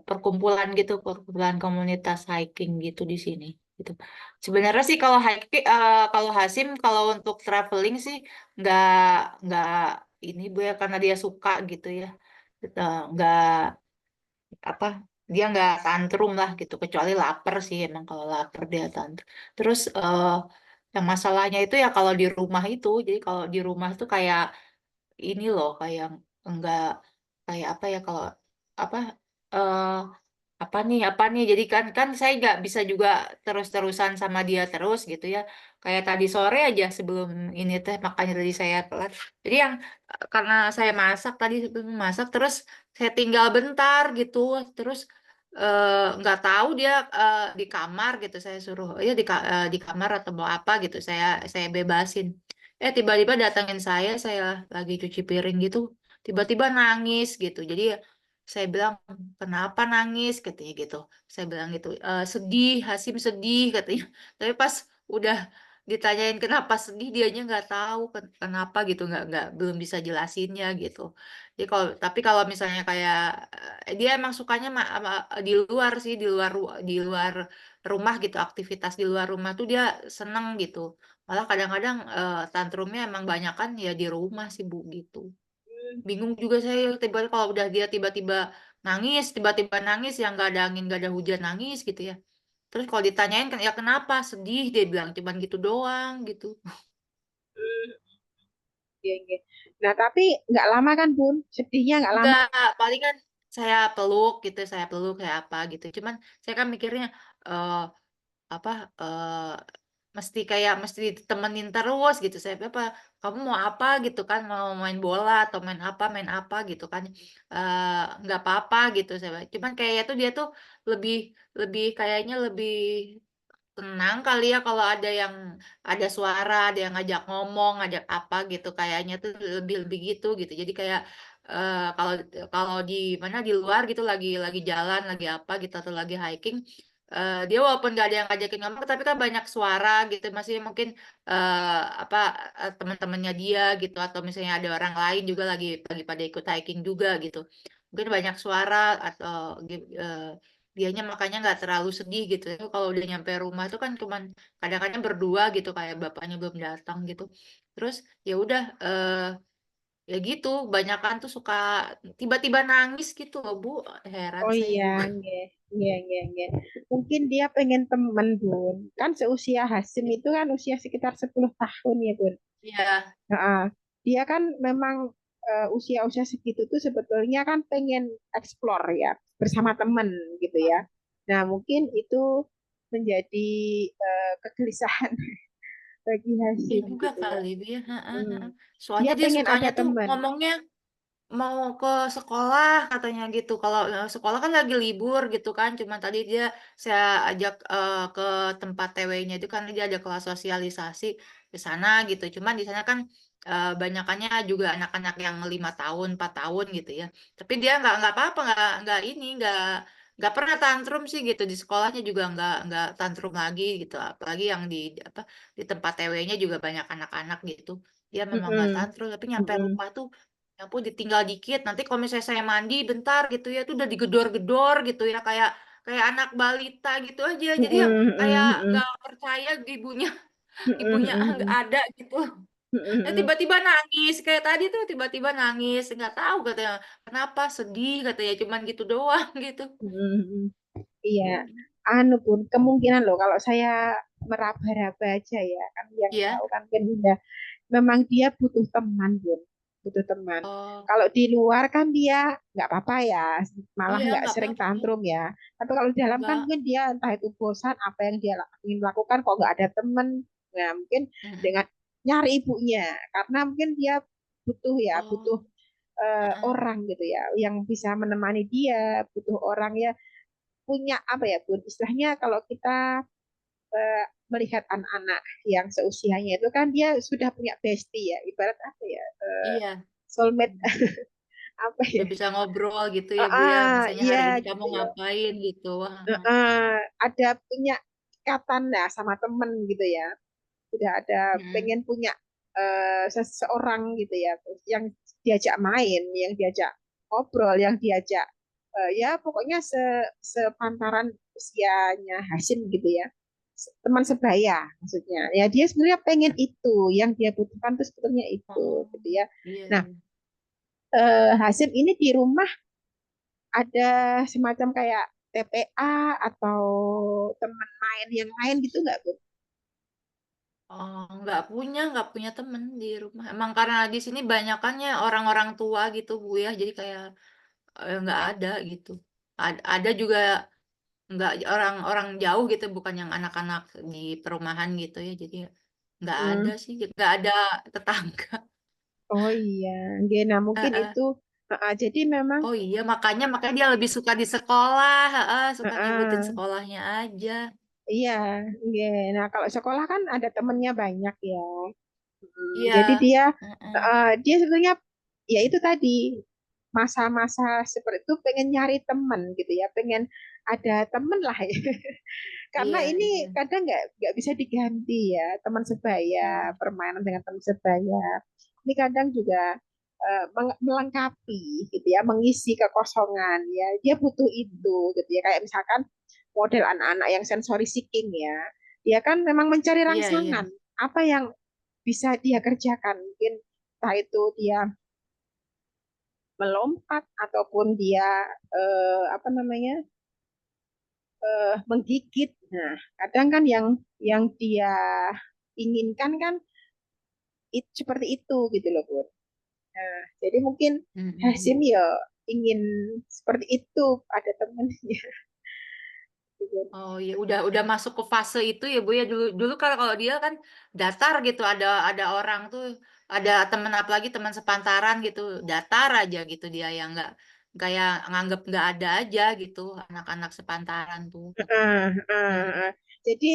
[SPEAKER 3] perkumpulan gitu, perkumpulan komunitas hiking gitu di sini. Gitu. Sebenarnya sih kalau hiking, kalau Hasim kalau untuk traveling sih nggak nggak ini Bu ya karena dia suka gitu ya. Nggak apa dia nggak tantrum lah gitu kecuali lapar sih emang kalau lapar dia tantrum terus yang masalahnya itu ya kalau di rumah itu jadi kalau di rumah tuh kayak ini loh kayak enggak kayak apa ya kalau apa eh apa nih jadi kan saya nggak bisa juga terus-terusan sama dia terus gitu ya kayak tadi sore aja sebelum ini teh makanya tadi saya telat jadi yang karena saya masak tadi sebelum masak terus saya tinggal bentar gitu terus nggak tahu dia di kamar gitu saya suruh ya di kamar atau mau apa gitu saya bebasin tiba-tiba datangin saya lagi cuci piring gitu tiba-tiba nangis gitu jadi saya bilang kenapa nangis katanya gitu saya bilang gitu sedih Hasim sedih katanya tapi pas udah ditanyain kenapa sedih dianya nggak tahu kenapa gitu nggak belum bisa jelasinnya gitu jadi kalau misalnya kayak dia emang sukanya di luar sih di luar rumah gitu aktivitas di luar rumah tuh dia seneng gitu malah kadang-kadang tantrumnya emang banyak kan ya di rumah sih Bu gitu bingung juga saya tiba kalau udah dia tiba-tiba nangis yang nggak ada angin nggak ada hujan nangis gitu ya terus kalau ditanyain kan ya kenapa sedih dia bilang cuman gitu doang gitu
[SPEAKER 1] Iya, iya. Nah tapi nggak lama kan Bun? Sedihnya nggak lama.
[SPEAKER 3] enggak paling kan saya peluk kayak apa gitu cuman saya kan mikirnya eh, apa mesti ditemenin terus gitu saya apa kamu mau apa gitu kan mau main bola atau main apa gitu kan nggak apa-apa gitu saya cuman kayaknya tuh dia tuh lebih lebih kayaknya lebih tenang kali ya kalau ada suara ada yang ngajak ngomong ngajak apa gitu kayaknya tuh lebih lebih gitu jadi kayak kalau kalau di mana di luar gitu lagi jalan lagi apa gitu atau lagi hiking dia walaupun nggak ada yang ngajakin ngomong tapi kan banyak suara gitu masih mungkin apa teman-temannya dia gitu atau misalnya ada orang lain juga lagi pada ikut hiking juga gitu mungkin banyak suara atau dianya makanya nggak terlalu sedih gitu kalau udah nyampe rumah tuh kan cuman kadang-kadang berdua gitu kayak bapaknya belum datang gitu terus ya udah ya gitu banyak kan tuh suka tiba-tiba nangis gitu loh Bu heran
[SPEAKER 1] Oh
[SPEAKER 3] saya
[SPEAKER 1] iya,
[SPEAKER 3] juga
[SPEAKER 1] iya, iya, iya, iya. Mungkin dia pengen teman Bun. Kan seusia Hasim itu kan usia sekitar 10 tahun ya Bun.
[SPEAKER 3] ya
[SPEAKER 1] Nah, dia kan memang usia-usia segitu tuh sebetulnya kan pengen explore ya bersama teman gitu ya. Nah mungkin itu menjadi kegelisahan bagi
[SPEAKER 3] iya
[SPEAKER 1] Hasim
[SPEAKER 3] juga
[SPEAKER 1] gitu ya.
[SPEAKER 3] kali Bu ya ha, ha,
[SPEAKER 1] Hmm.
[SPEAKER 3] ha.
[SPEAKER 1] Dia
[SPEAKER 3] Soalnya dia
[SPEAKER 1] pengen ada
[SPEAKER 3] sukanya tuh
[SPEAKER 1] teman.
[SPEAKER 3] ngomongnya mau ke sekolah katanya gitu. Kalau sekolah kan lagi libur gitu kan. Cuma tadi saya ajak ke tempat TW-nya itu kan dia ada kelas sosialisasi ke sana gitu. Cuman di sana kan banyakannya juga anak-anak yang 5 tahun, 4 tahun gitu ya. Tapi dia nggak apa-apa, nggak ini, nggak pernah tantrum sih gitu di sekolahnya juga nggak tantrum lagi gitu. Apalagi yang apa di tempat TW-nya juga banyak anak-anak gitu. Dia memang nggak
[SPEAKER 1] Mm-mm.
[SPEAKER 3] tantrum, tapi nyampe
[SPEAKER 1] Mm-mm.
[SPEAKER 3] rumah tuh ya ampun ditinggal dikit nanti kalau misalnya saya mandi bentar gitu ya tuh udah digedor-gedor gitu ya kayak kayak anak balita gitu aja jadi ya
[SPEAKER 1] Mm-mm.
[SPEAKER 3] kayak
[SPEAKER 1] Mm-mm.
[SPEAKER 3] nggak percaya ibunya
[SPEAKER 1] Mm-mm.
[SPEAKER 3] ibunya nggak
[SPEAKER 1] Mm-mm.
[SPEAKER 3] ada gitu dan
[SPEAKER 1] Mm-mm.
[SPEAKER 3] tiba-tiba nangis kayak tadi tuh tiba-tiba nangis nggak tahu katanya kenapa sedih katanya cuman gitu doang gitu
[SPEAKER 1] Mm-mm. Iya, anu pun kemungkinan loh kalau saya meraba-raba aja ya kan yang tahu
[SPEAKER 3] iya
[SPEAKER 1] kan Bunda memang dia butuh teman Bun. butuh teman.
[SPEAKER 3] Oh,
[SPEAKER 1] Kalau di luar kan dia nggak apa-apa ya, malah
[SPEAKER 3] iya
[SPEAKER 1] nggak
[SPEAKER 3] nggak
[SPEAKER 1] sering
[SPEAKER 3] apa-apa.
[SPEAKER 1] tantrum ya. Tapi kalau di dalam kan
[SPEAKER 3] Nggak.
[SPEAKER 1] mungkin dia entah itu bosan apa yang dia ingin lakukan kok nggak ada teman. Nah, mungkin
[SPEAKER 3] Mm-mm.
[SPEAKER 1] dengan nyari ibunya karena mungkin dia butuh ya, butuh
[SPEAKER 3] Oh, heeh.
[SPEAKER 1] orang gitu ya yang bisa menemani dia, butuh orang ya punya apa ya Bun, istilahnya kalau kita eh, melihat anak-anak yang seusianya itu kan dia sudah punya bestie ya, ibarat apa ya,
[SPEAKER 3] Iya.
[SPEAKER 1] soulmate apa ya,
[SPEAKER 3] Udah bisa ngobrol gitu ya Bu ya. Misalnya
[SPEAKER 1] iya
[SPEAKER 3] hari ini kamu
[SPEAKER 1] gitu ya.
[SPEAKER 3] ngapain gitu. Wah.
[SPEAKER 1] Ada punya ikatan lah sama temen gitu ya, sudah ada
[SPEAKER 3] Mm-mm.
[SPEAKER 1] pengen punya seseorang gitu ya yang diajak main, yang diajak ngobrol, yang diajak ya pokoknya sepantaran usianya Hasim gitu ya, teman sebaya maksudnya ya, dia sebenarnya pengen itu yang dia butuhkan tuh sebetulnya itu
[SPEAKER 3] Oh,
[SPEAKER 1] gitu ya.
[SPEAKER 3] iya
[SPEAKER 1] Nah,
[SPEAKER 3] iya.
[SPEAKER 1] Hasim ini di rumah ada semacam kayak TPA atau teman main yang lain gitu nggak Bu?
[SPEAKER 3] Oh, nggak punya temen di rumah. Emang karena di sini banyakannya orang-orang tua gitu Bu ya. Jadi kayak nggak ada gitu. Ada juga nggak orang-orang jauh gitu, bukan yang anak-anak di perumahan gitu ya. Jadi nggak ada
[SPEAKER 1] Hmm.
[SPEAKER 3] sih, nggak ada tetangga.
[SPEAKER 1] Oh iya, nggih. Nah mungkin
[SPEAKER 3] Heeh.
[SPEAKER 1] itu jadi memang
[SPEAKER 3] Oh iya, makanya dia lebih suka di sekolah, heeh, suka nyebutin
[SPEAKER 1] heeh,
[SPEAKER 3] sekolahnya aja.
[SPEAKER 1] iya, nggih. Nah kalau sekolah kan ada temennya banyak ya.
[SPEAKER 3] Iya,
[SPEAKER 1] Jadi
[SPEAKER 3] heeh.
[SPEAKER 1] dia sebenarnya ya itu tadi masa-masa seperti itu pengen nyari teman gitu ya, pengen ada temen lah ya. Karena
[SPEAKER 3] Iya,
[SPEAKER 1] ini
[SPEAKER 3] iya.
[SPEAKER 1] kadang nggak bisa diganti ya, teman sebaya,
[SPEAKER 3] Hmm,
[SPEAKER 1] permainan dengan teman sebaya. Ini kadang juga melengkapi gitu ya, mengisi kekosongan ya. Dia butuh itu gitu ya. Kayak misalkan model anak-anak yang sensory seeking ya. Dia kan memang mencari
[SPEAKER 3] iya, iya.
[SPEAKER 1] rangsangan. Apa yang bisa dia kerjakan? Mungkin entah itu dia melompat ataupun dia apa namanya menggigit. Nah, kadang kan yang dia inginkan kan seperti itu gitu loh, Bun. Nah, jadi mungkin
[SPEAKER 3] Mm-mm.
[SPEAKER 1] Hasim ya ingin seperti itu ada temennya. Gitu.
[SPEAKER 3] Oh iya, udah masuk ke fase itu ya Bu ya. Dulu dulu kalau dia kan datar gitu, ada orang tuh, ada temen, apalagi teman sepantaran gitu, datar aja gitu dia, yang nggak kayak nganggep nggak ada aja gitu anak-anak sepantaran tuh katanya.
[SPEAKER 1] Heeh,
[SPEAKER 3] Mm,
[SPEAKER 1] heeh. Jadi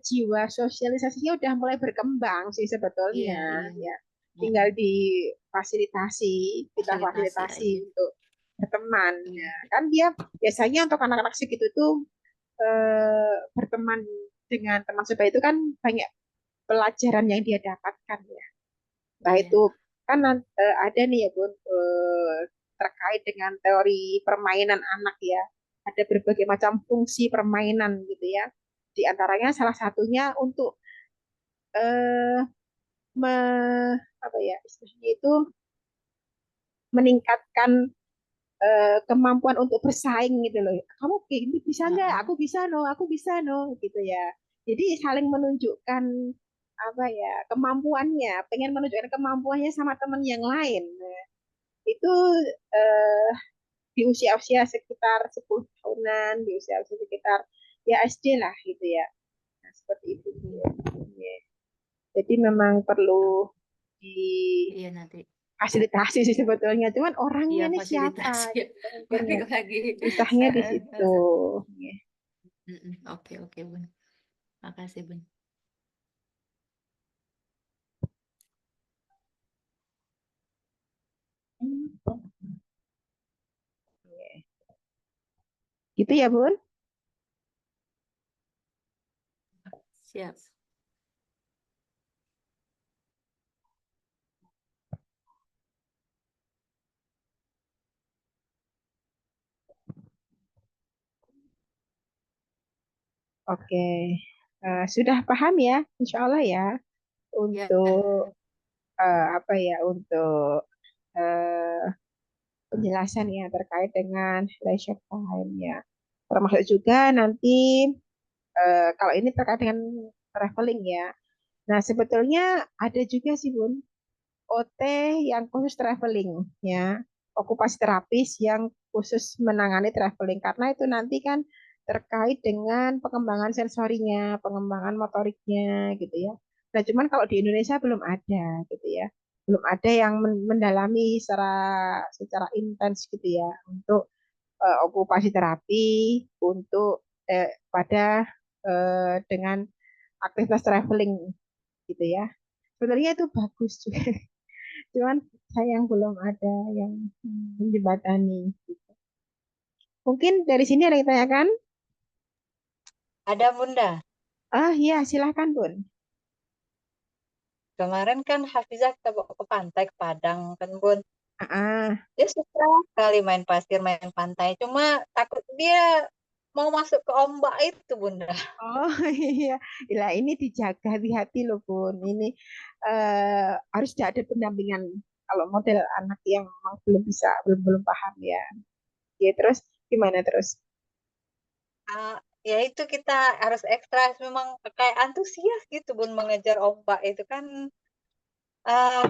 [SPEAKER 1] jiwa sosialisasinya udah mulai berkembang sih
[SPEAKER 3] iya
[SPEAKER 1] sebetulnya
[SPEAKER 3] iya.
[SPEAKER 1] ya.
[SPEAKER 3] Mm-mm.
[SPEAKER 1] Tinggal difasilitasi, kita
[SPEAKER 3] Fasilitasi
[SPEAKER 1] fasilitasi
[SPEAKER 3] aja.
[SPEAKER 1] untuk berteman.
[SPEAKER 3] Iya
[SPEAKER 1] Ya, kan dia biasanya untuk anak-anak segitu tuh berteman dengan teman sebaya itu kan banyak pelajaran yang dia dapatkan ya. Nah
[SPEAKER 3] iya
[SPEAKER 1] itu kan ada nih ya Bun, terkait dengan teori permainan anak ya. Ada berbagai macam fungsi permainan gitu ya. Di antaranya salah satunya untuk eh, me, apa ya istilahnya itu meningkatkan kemampuan untuk bersaing gitu loh. Kamu kayak gini bisa nggak?
[SPEAKER 3] heeh.
[SPEAKER 1] Aku bisa no, aku bisa no gitu ya. Jadi saling menunjukkan apa ya kemampuannya, pengen menunjukkan kemampuannya sama teman yang lain. Nah, itu eh, di usia-usia sekitar 10 tahunan, di usia-usia sekitar ya SD lah gitu ya. Nah, seperti itu. Ya. Jadi memang perlu
[SPEAKER 3] Iya nanti.
[SPEAKER 1] difasilitasi sih sebetulnya. Cuman orangnya
[SPEAKER 3] Iya
[SPEAKER 1] nih siapa
[SPEAKER 3] fasilitasi.
[SPEAKER 1] gitu mungkin ya.
[SPEAKER 3] Balik lagi.
[SPEAKER 1] Susahnya di
[SPEAKER 3] Heeh,
[SPEAKER 1] situ.
[SPEAKER 3] heeh.
[SPEAKER 1] Ya.
[SPEAKER 3] Mm-mm. Oke oke Bun. Makasih Bun.
[SPEAKER 1] Gitu ya, Bun?
[SPEAKER 3] Siap.
[SPEAKER 1] Oke. Sudah paham ya, insya Allah ya,
[SPEAKER 3] Ya.
[SPEAKER 1] untuk apa ya, untuk eh, penjelasan ya terkait dengan leisure time ya. Termasuk juga nanti kalau ini terkait dengan traveling ya. Nah, sebetulnya ada juga sih, Bun, OT yang khusus traveling ya, okupasi terapis yang khusus menangani traveling karena itu nanti kan terkait dengan pengembangan sensorinya, pengembangan motoriknya gitu ya. Nah, cuman kalau di Indonesia belum ada gitu ya. Belum ada yang mendalami secara intens gitu ya untuk okupasi terapi untuk pada dengan aktivitas traveling gitu ya. Sebenarnya itu bagus juga. Cuman sayang belum ada yang menjembatani. Mungkin dari sini ada yang ditanyakan?
[SPEAKER 2] Ada Bunda.
[SPEAKER 1] Ah iya, silahkan Bun.
[SPEAKER 2] Kemarin kan Hafizah kita bawa ke pantai ke Padang kan Bun.
[SPEAKER 1] Ah,
[SPEAKER 2] Dia suka kali main pasir, main pantai. Cuma takut dia mau masuk ke ombak itu Bunda.
[SPEAKER 1] oh iya, lah ini dijaga hati-hati loh Bun. Ini harus ada pendampingan kalau model anak yang memang belum bisa, belum belum paham ya. Ya terus gimana terus?
[SPEAKER 2] Ah, ya itu kita harus ekstra memang kayak antusias gitu Bun mengejar ombak itu kan.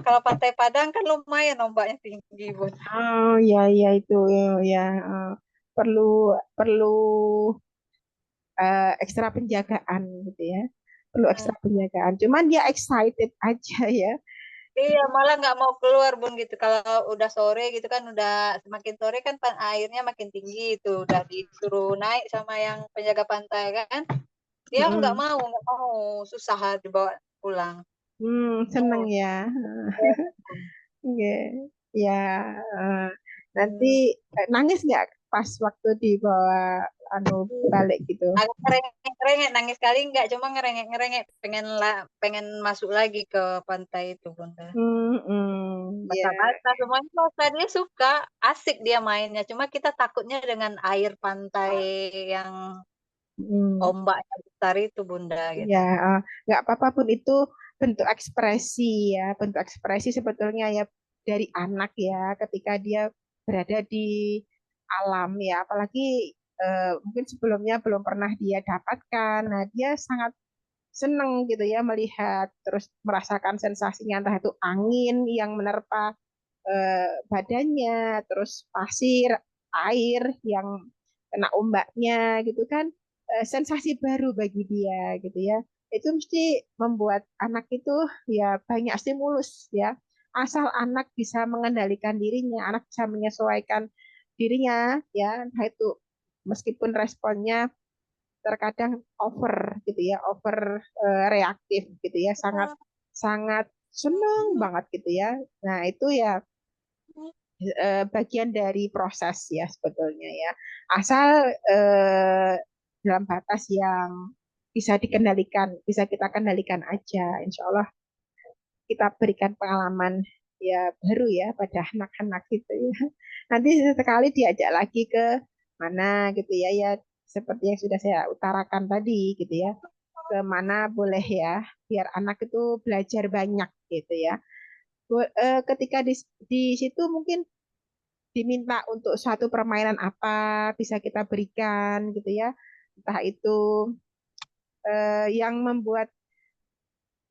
[SPEAKER 2] Kalau Pantai Padang kan lumayan ombaknya tinggi Bun.
[SPEAKER 1] Oh ya ya itu ya, ya, perlu perlu ekstra penjagaan gitu ya. Perlu
[SPEAKER 2] Hmm.
[SPEAKER 1] ekstra penjagaan. Cuman dia excited aja ya.
[SPEAKER 2] Iya, malah nggak mau keluar Bun gitu. Kalau udah sore gitu kan, udah semakin sore kan airnya makin tinggi itu. Udah disuruh naik sama yang penjaga pantai kan. Dia
[SPEAKER 1] Mm-mm.
[SPEAKER 2] nggak mau, susah dibawa pulang.
[SPEAKER 1] Seneng
[SPEAKER 2] Oh,
[SPEAKER 1] ya.
[SPEAKER 2] iya.
[SPEAKER 1] Oke. Ya, eh, nanti
[SPEAKER 2] Hmm.
[SPEAKER 1] nangis nggak pas waktu dibawa anu balik gitu?
[SPEAKER 2] Agak ngerengek nangis kali nggak, cuma ngerengek pengen pengen masuk lagi ke pantai itu Bunda.
[SPEAKER 1] Ya,
[SPEAKER 2] Basah-basah semuanya basah, dia suka, asik dia mainnya, cuma kita takutnya dengan air pantai yang
[SPEAKER 1] mm,
[SPEAKER 2] ombaknya besar itu Bunda
[SPEAKER 1] ya,
[SPEAKER 2] gitu.
[SPEAKER 1] nggak apa-apa pun itu bentuk ekspresi ya, bentuk ekspresi sebetulnya ya dari anak ya, ketika dia berada di alam ya, apalagi mungkin sebelumnya belum pernah dia dapatkan, nah dia sangat seneng gitu ya melihat terus merasakan sensasinya entah itu angin yang menerpa badannya, terus pasir, air yang kena ombaknya gitu kan, sensasi baru bagi dia gitu ya. Itu mesti membuat anak itu ya banyak stimulus ya. Asal anak bisa mengendalikan dirinya, anak bisa menyesuaikan dirinya ya, nah itu meskipun responnya terkadang over gitu ya, over reaktif gitu ya, sangat sangat seneng banget gitu ya. Nah, itu ya bagian dari proses ya sebetulnya ya. Asal dalam batas yang bisa dikendalikan, bisa kita kendalikan aja. Insya Allah kita berikan pengalaman ya baru ya pada anak-anak gitu ya. Nanti sesekali diajak lagi ke mana gitu ya, ya seperti yang sudah saya utarakan tadi gitu ya. Ke mana boleh ya, biar anak itu belajar banyak gitu ya. Ketika di situ mungkin diminta untuk suatu permainan apa bisa kita berikan gitu ya, entah itu yang membuat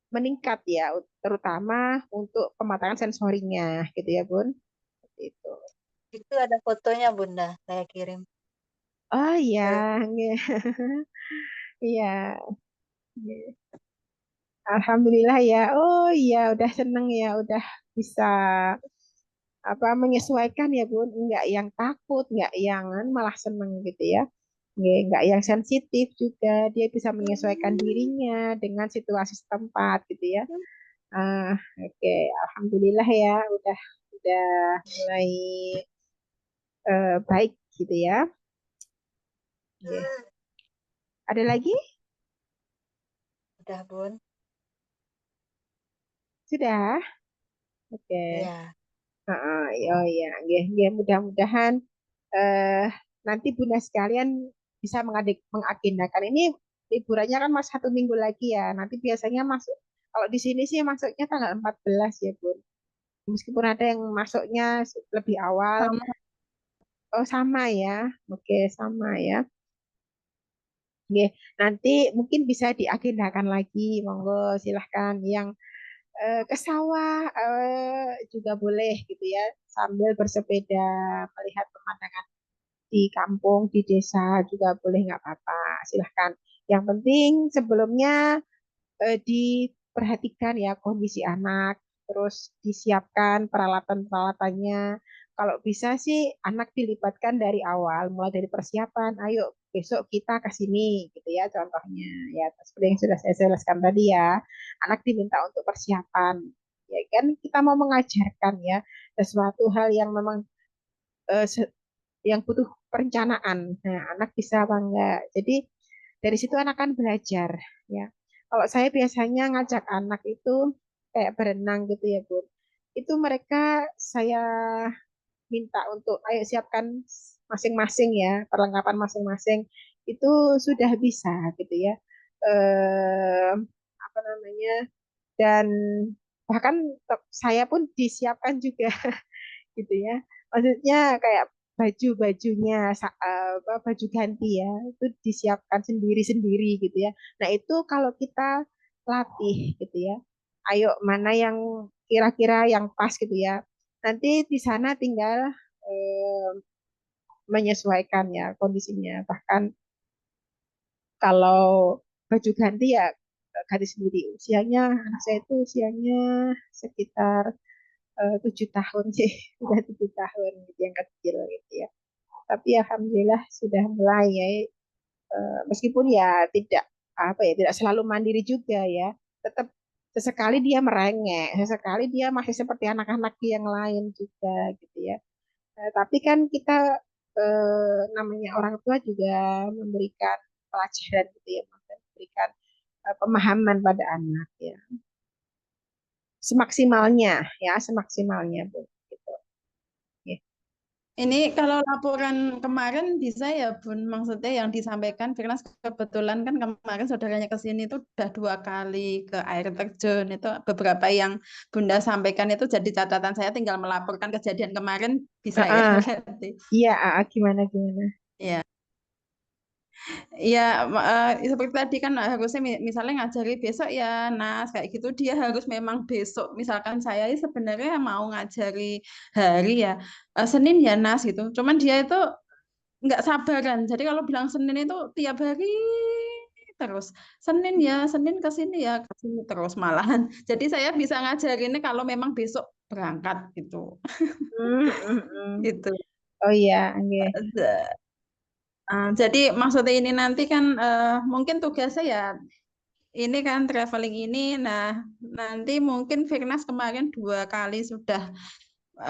[SPEAKER 1] meningkat ya, terutama untuk pematangan sensorinya gitu ya Bun. Seperti itu.
[SPEAKER 2] Itu ada fotonya Bunda, saya kirim.
[SPEAKER 1] Oh iya,
[SPEAKER 2] Tuh.
[SPEAKER 1] iya, iya. Alhamdulillah ya. Oh iya, udah seneng ya, udah bisa apa menyesuaikan ya Bun, nggak yang takut, nggak yang malah seneng gitu ya. Nggak yang sensitif juga, dia bisa menyesuaikan dirinya dengan situasi setempat gitu ya. Ah, oke, Alhamdulillah ya, udah mulai baik gitu ya. Oke. Ada lagi?
[SPEAKER 2] Udah Bun.
[SPEAKER 1] Sudah? Oke.
[SPEAKER 2] Iya.
[SPEAKER 1] Oh ya, mudah-mudahan eh, nanti Bunda sekalian bisa mengagendakan ini liburannya kan masih 1 minggu lagi ya. Nanti biasanya masuk, kalau di sini sih masuknya tanggal 14 ya Bun. Meskipun ada yang masuknya lebih awal.
[SPEAKER 2] Sama.
[SPEAKER 1] Oh sama ya. Oke sama ya. Oke, nanti mungkin bisa diagendakan lagi. Monggo silahkan yang ke sawah juga boleh gitu ya, sambil bersepeda melihat pemandangan di kampung, di desa juga boleh, nggak apa-apa, silahkan. Yang penting sebelumnya diperhatikan ya kondisi anak, terus disiapkan peralatan-peralatannya. Kalau bisa sih anak dilibatkan dari awal, mulai dari persiapan. Ayo besok kita ke sini, gitu ya contohnya. Ya seperti yang sudah saya jelaskan tadi ya, anak diminta untuk persiapan. Ya kan kita mau mengajarkan ya sesuatu hal yang memang eh, yang butuh perencanaan. Nah, anak bisa apa enggak? Jadi dari situ anak kan belajar ya. Kalau saya biasanya ngajak anak itu kayak berenang gitu ya, Bu. Itu mereka saya minta untuk ayo siapkan masing-masing ya, perlengkapan masing-masing. Itu sudah bisa gitu ya. Eh, apa namanya? Dan bahkan saya pun disiapkan juga gitu ya. Maksudnya kayak baju-bajunya, baju ganti ya, itu disiapkan sendiri-sendiri gitu ya. Nah, itu kalau kita latih gitu ya. Ayo mana yang kira-kira yang pas gitu ya. Nanti di sana tinggal eh, menyesuaikan ya kondisinya. Bahkan kalau baju ganti ya ganti sendiri. Usianya anak saya itu usianya sekitar 7 tahun sih, udah 7 tahun gitu yang kecil gitu ya. Tapi alhamdulillah sudah mulai ya, meskipun ya tidak apa ya tidak selalu mandiri juga ya, tetap sesekali dia merengek, sesekali dia masih seperti anak-anak yang lain juga gitu ya. Tapi kan kita namanya orang tua juga memberikan pelajaran gitu ya, memberikan pemahaman pada anak ya, semaksimalnya ya, semaksimalnya Bu gitu. Ya.
[SPEAKER 4] Ini kalau laporan kemarin bisa ya Bun, maksudnya yang disampaikan Firnas kebetulan kan kemarin saudaranya ke sini itu udah 2 kali ke air terjun, itu beberapa yang Bunda sampaikan itu jadi catatan saya, tinggal melaporkan kejadian kemarin bisa ya
[SPEAKER 1] Ah,
[SPEAKER 4] berarti.
[SPEAKER 1] iya, gimana gimana?
[SPEAKER 4] Ya. Ya, seperti tadi kan harusnya misalnya ngajari besok ya Nas kayak gitu, dia harus memang besok. Misalkan saya ini sebenarnya mau ngajari hari ya Senin ya Nas gitu. Cuman dia itu nggak sabaran. Jadi kalau bilang Senin itu tiap hari terus Senin ya Senin ke sini ya ke sini terus malahan. Jadi saya bisa ngajarinnya kalau memang besok berangkat gitu.
[SPEAKER 1] Hmm, hmm, hmm.
[SPEAKER 4] Gitu.
[SPEAKER 1] Oh iya, oke.
[SPEAKER 4] Jadi maksudnya ini nanti kan mungkin tugasnya ya ini kan traveling ini, nah nanti mungkin Firnas kemarin 2 kali sudah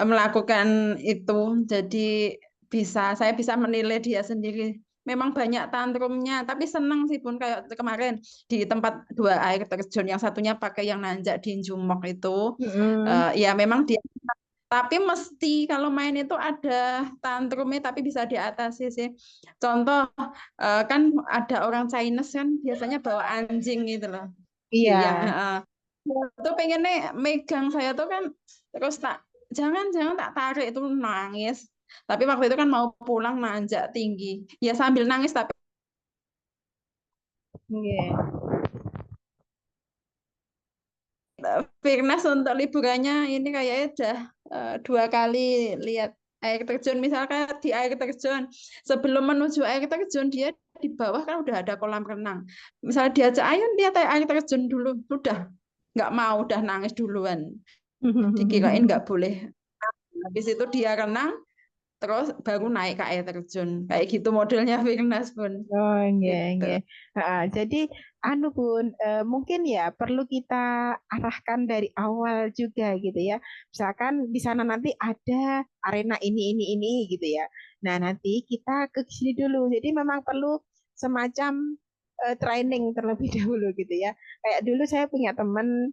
[SPEAKER 4] melakukan itu, jadi saya bisa menilai dia sendiri. Memang banyak tantrumnya, tapi senang sih Bun kayak kemarin di tempat 2 air terjun, yang satunya pakai yang nanjak di Jumok itu,
[SPEAKER 1] Hmm,
[SPEAKER 4] ya memang dia. Tapi mesti kalau main itu ada tantrumnya, tapi bisa diatasi sih. Contoh kan ada orang Chinese kan biasanya bawa anjing gitu loh.
[SPEAKER 1] iya.
[SPEAKER 4] Yang tuh pengennya megang saya tuh kan, terus tak jangan jangan tak tarik itu nangis. Tapi waktu itu kan mau pulang nanjak tinggi. Ya sambil nangis tapi
[SPEAKER 1] Oke.
[SPEAKER 4] Firnas untuk liburannya ini kayaknya udah 2 kali lihat air terjun. Misalkan di air terjun, sebelum menuju air terjun dia di bawah kan udah ada kolam renang. Misalnya diajak ayo lihat air terjun dulu, udah nggak mau, udah nangis duluan. Dikirain nggak boleh. Habis itu dia renang, terus baru naik ke air terjun. Kayak gitu modelnya Firnas pun.
[SPEAKER 1] Oh, iya,
[SPEAKER 4] Gitu.
[SPEAKER 1] iya. Jadi, anu Bun, mungkin ya perlu kita arahkan dari awal juga gitu ya. Misalkan di sana nanti ada arena ini gitu ya. Nah, nanti kita ke sini dulu. Jadi memang perlu semacam training terlebih dahulu gitu ya. Kayak dulu saya punya teman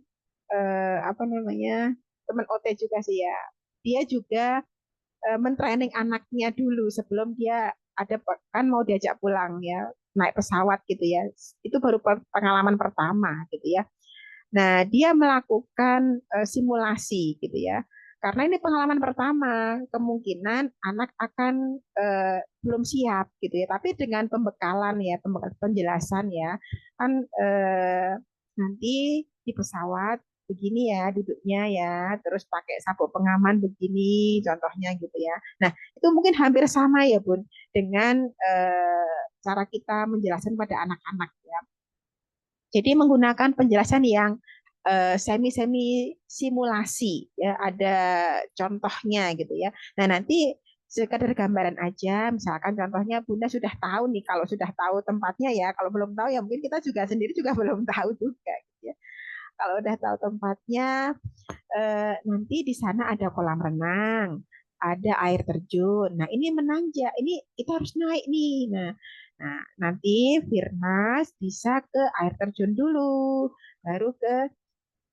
[SPEAKER 1] apa namanya, teman OT juga sih ya. Dia juga mentraining anaknya dulu sebelum dia ada kan mau diajak pulang ya, naik pesawat gitu ya. Itu baru pengalaman pertama gitu ya. Nah, dia melakukan simulasi gitu ya. Karena ini pengalaman pertama, kemungkinan anak akan belum siap gitu ya. Tapi dengan pembekalan ya, penjelasan ya, kan nanti di pesawat begini ya duduknya ya, terus pakai sabuk pengaman begini contohnya gitu ya. Nah, itu mungkin hampir sama ya Bun dengan cara kita menjelaskan pada anak-anak ya. Jadi menggunakan penjelasan yang semi-semi simulasi ya, ada contohnya gitu ya. Nah, nanti sekadar gambaran aja, misalkan contohnya Bunda sudah tahu nih, kalau sudah tahu tempatnya ya, kalau belum tahu ya mungkin kita juga sendiri juga belum tahu juga gitu ya. Kalau udah tahu tempatnya, nanti di sana ada kolam renang, ada air terjun. Nah, ini menanjak, ini kita harus naik nih. Nah, nanti Firnas bisa ke air terjun dulu, baru ke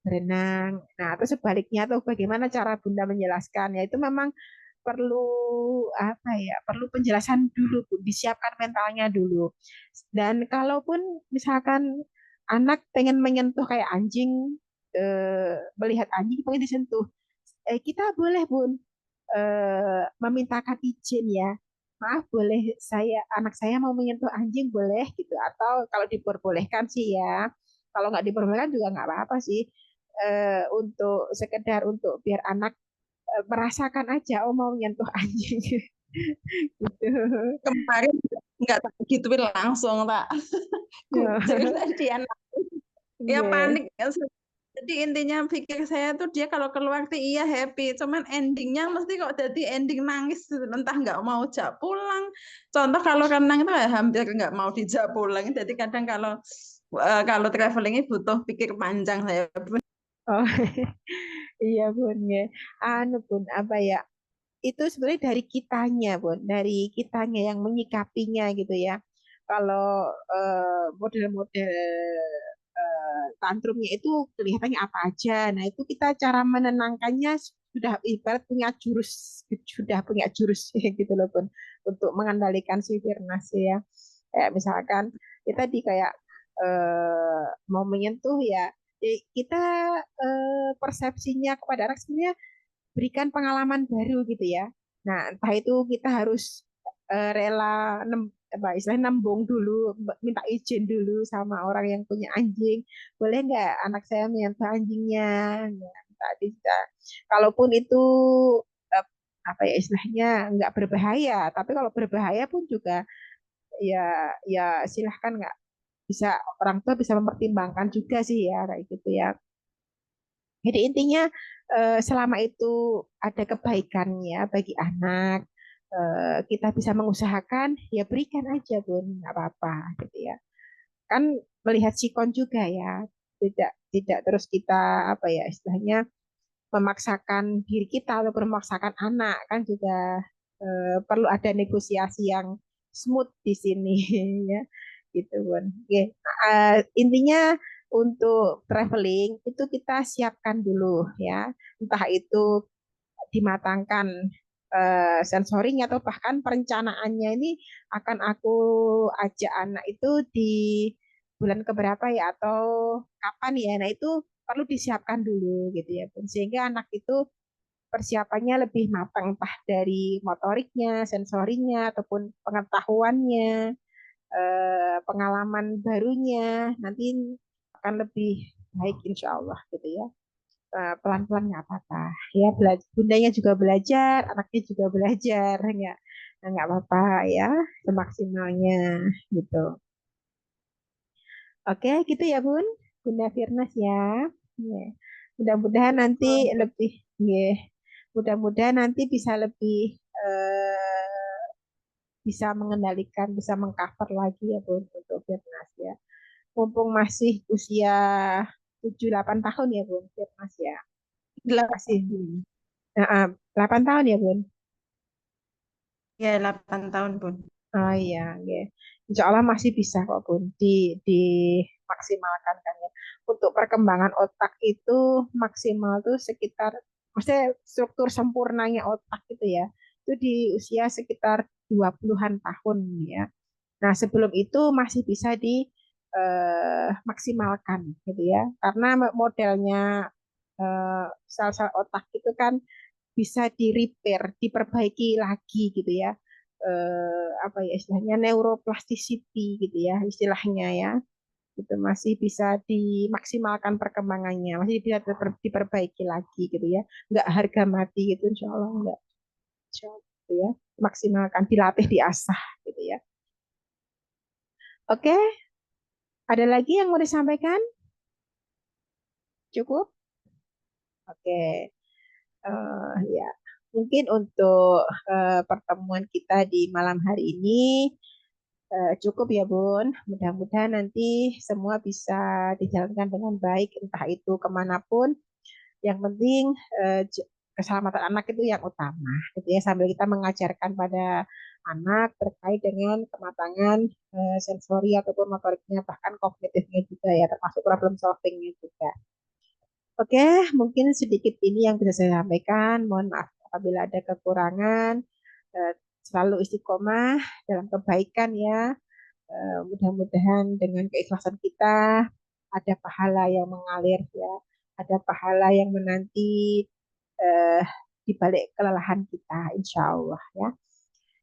[SPEAKER 1] berenang. Nah, atau sebaliknya tuh bagaimana cara Bunda menjelaskan? Ya itu memang perlu apa ya? Perlu penjelasan dulu, Bu. Disiapkan mentalnya dulu. Dan kalaupun misalkan anak pengen menyentuh kayak anjing, melihat anjing pengen disentuh, kita boleh Bun memintakan izin ya. Maaf, boleh anak saya mau menyentuh anjing boleh gitu. Atau kalau diperbolehkan sih ya. Kalau nggak diperbolehkan juga nggak apa-apa sih. Untuk sekedar untuk biar anak merasakan aja, oh mau menyentuh anjing gitu.
[SPEAKER 4] Kemarin nggak tak gituin langsung tak kucir tadi anak ya
[SPEAKER 1] Iya.
[SPEAKER 4] panik. Jadi intinya pikir saya tuh dia kalau keluar tuh iya happy, cuman endingnya mesti kok jadi ending nangis gitu. Entah nggak mau jak pulang. Contoh kalau renang itu ya hampir nggak mau dijak pulang. Jadi kadang kalau travelingnya butuh pikir panjang saya.
[SPEAKER 1] Oh, iya Bun ya. Anu Bun, apa ya? Itu sebenarnya dari kitanya, Bun, dari kitanya yang menyikapinya gitu ya. Kalau model-model tantrumnya itu kelihatannya apa aja. Nah, itu kita cara menenangkannya sudah ibarat punya jurus, sudah punya jurus gitu loh, Bun, untuk mengendalikan si Firnas ya. Kayak misalkan ya tadi kayak mau menyentuh ya, kita persepsinya kepada anak sebenarnya berikan pengalaman baru gitu ya. Nah, entah itu kita harus rela istilahnya nembung dulu, minta izin dulu sama orang yang punya anjing. Boleh nggak anak saya menyentuh anjingnya? Ya, minta bisa. Kalaupun itu eh, apa ya istilahnya nggak berbahaya, tapi kalau berbahaya pun juga ya ya silahkan nggak bisa orang tua bisa mempertimbangkan juga sih ya kayak gitu ya. Jadi intinya selama itu ada kebaikannya bagi anak, kita bisa mengusahakan, ya berikan aja Bun, nggak apa-apa gitu ya. Kan melihat sikon juga ya, tidak terus kita apa ya istilahnya memaksakan diri kita atau memaksakan anak kan juga perlu ada negosiasi yang smooth di sini ya gitu Bun. Oke. Intinya untuk traveling itu kita siapkan dulu ya, entah itu dimatangkan sensorinya atau bahkan perencanaannya ini akan aku ajak anak itu di bulan keberapa ya atau kapan ya. Nah, itu perlu disiapkan dulu gitu ya, Bun. Sehingga anak itu persiapannya lebih matang entah dari motoriknya, sensorinya ataupun pengetahuannya, pengalaman barunya nanti akan lebih baik insya Allah gitu ya. Pelan-pelan nggak apa-apa ya, bundanya juga belajar, anaknya juga belajar, nggak apa-apa ya, semaksimalnya gitu. Oke gitu ya Bun, Bunda Firnas ya. Ya. Mudah-mudahan nanti lebih ya, mudah-mudahan nanti bisa lebih bisa mengendalikan, bisa mengcover lagi ya Bun untuk Firnas ya. Mumpung masih usia 7-8 tahun ya Bun Firnas ya. Masih
[SPEAKER 4] 8
[SPEAKER 1] 8 tahun ya Bun.
[SPEAKER 4] ya 8 tahun Bun.
[SPEAKER 1] Oh iya, ya. Insya Allah masih bisa kok Bun dimaksimalkan kan ya. Untuk perkembangan otak itu maksimal tuh sekitar, maksudnya struktur sempurnanya otak itu ya, itu di usia sekitar 20-an tahun ya. Nah, sebelum itu masih bisa dimaksimalkan gitu ya. Karena modelnya sel-sel otak itu kan bisa di repair, diperbaiki lagi gitu ya. Apa ya istilahnya neuroplasticity gitu ya istilahnya ya. Itu masih bisa dimaksimalkan perkembangannya, masih bisa diperbaiki lagi gitu ya. Nggak harga mati gitu, insya Allah nggak. Insya Allah, gitu ya. Maksimalkan, dilatih, diasah gitu ya. Oke, ada lagi yang mau disampaikan? Cukup? Oke. Ya, mungkin untuk pertemuan kita di malam hari ini cukup ya Bun. Mudah-mudahan nanti semua bisa dijalankan dengan baik, entah itu kemanapun. Yang penting keselamatan anak itu yang utama, gitu ya. Sambil kita mengajarkan pada anak terkait dengan kematangan sensori ataupun motoriknya, bahkan kognitifnya juga ya, termasuk problem solvingnya juga. Oke, mungkin sedikit ini yang bisa saya sampaikan. Mohon maaf apabila ada kekurangan. Eh, Selalu istiqomah dalam kebaikan ya. Mudah-mudahan dengan keikhlasan kita ada pahala yang mengalir ya. Ada pahala yang menanti eh, di balik kelelahan kita, insya Allah ya.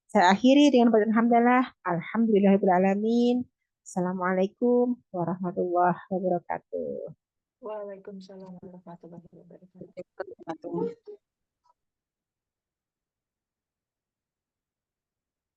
[SPEAKER 1] Saya akhiri dengan alhamdulillah. Alhamdulillahirrahmanirrahim. Assalamualaikum warahmatullahi wabarakatuh.
[SPEAKER 3] Waalaikumsalam warahmatullahi wabarakatuh.
[SPEAKER 4] Betul.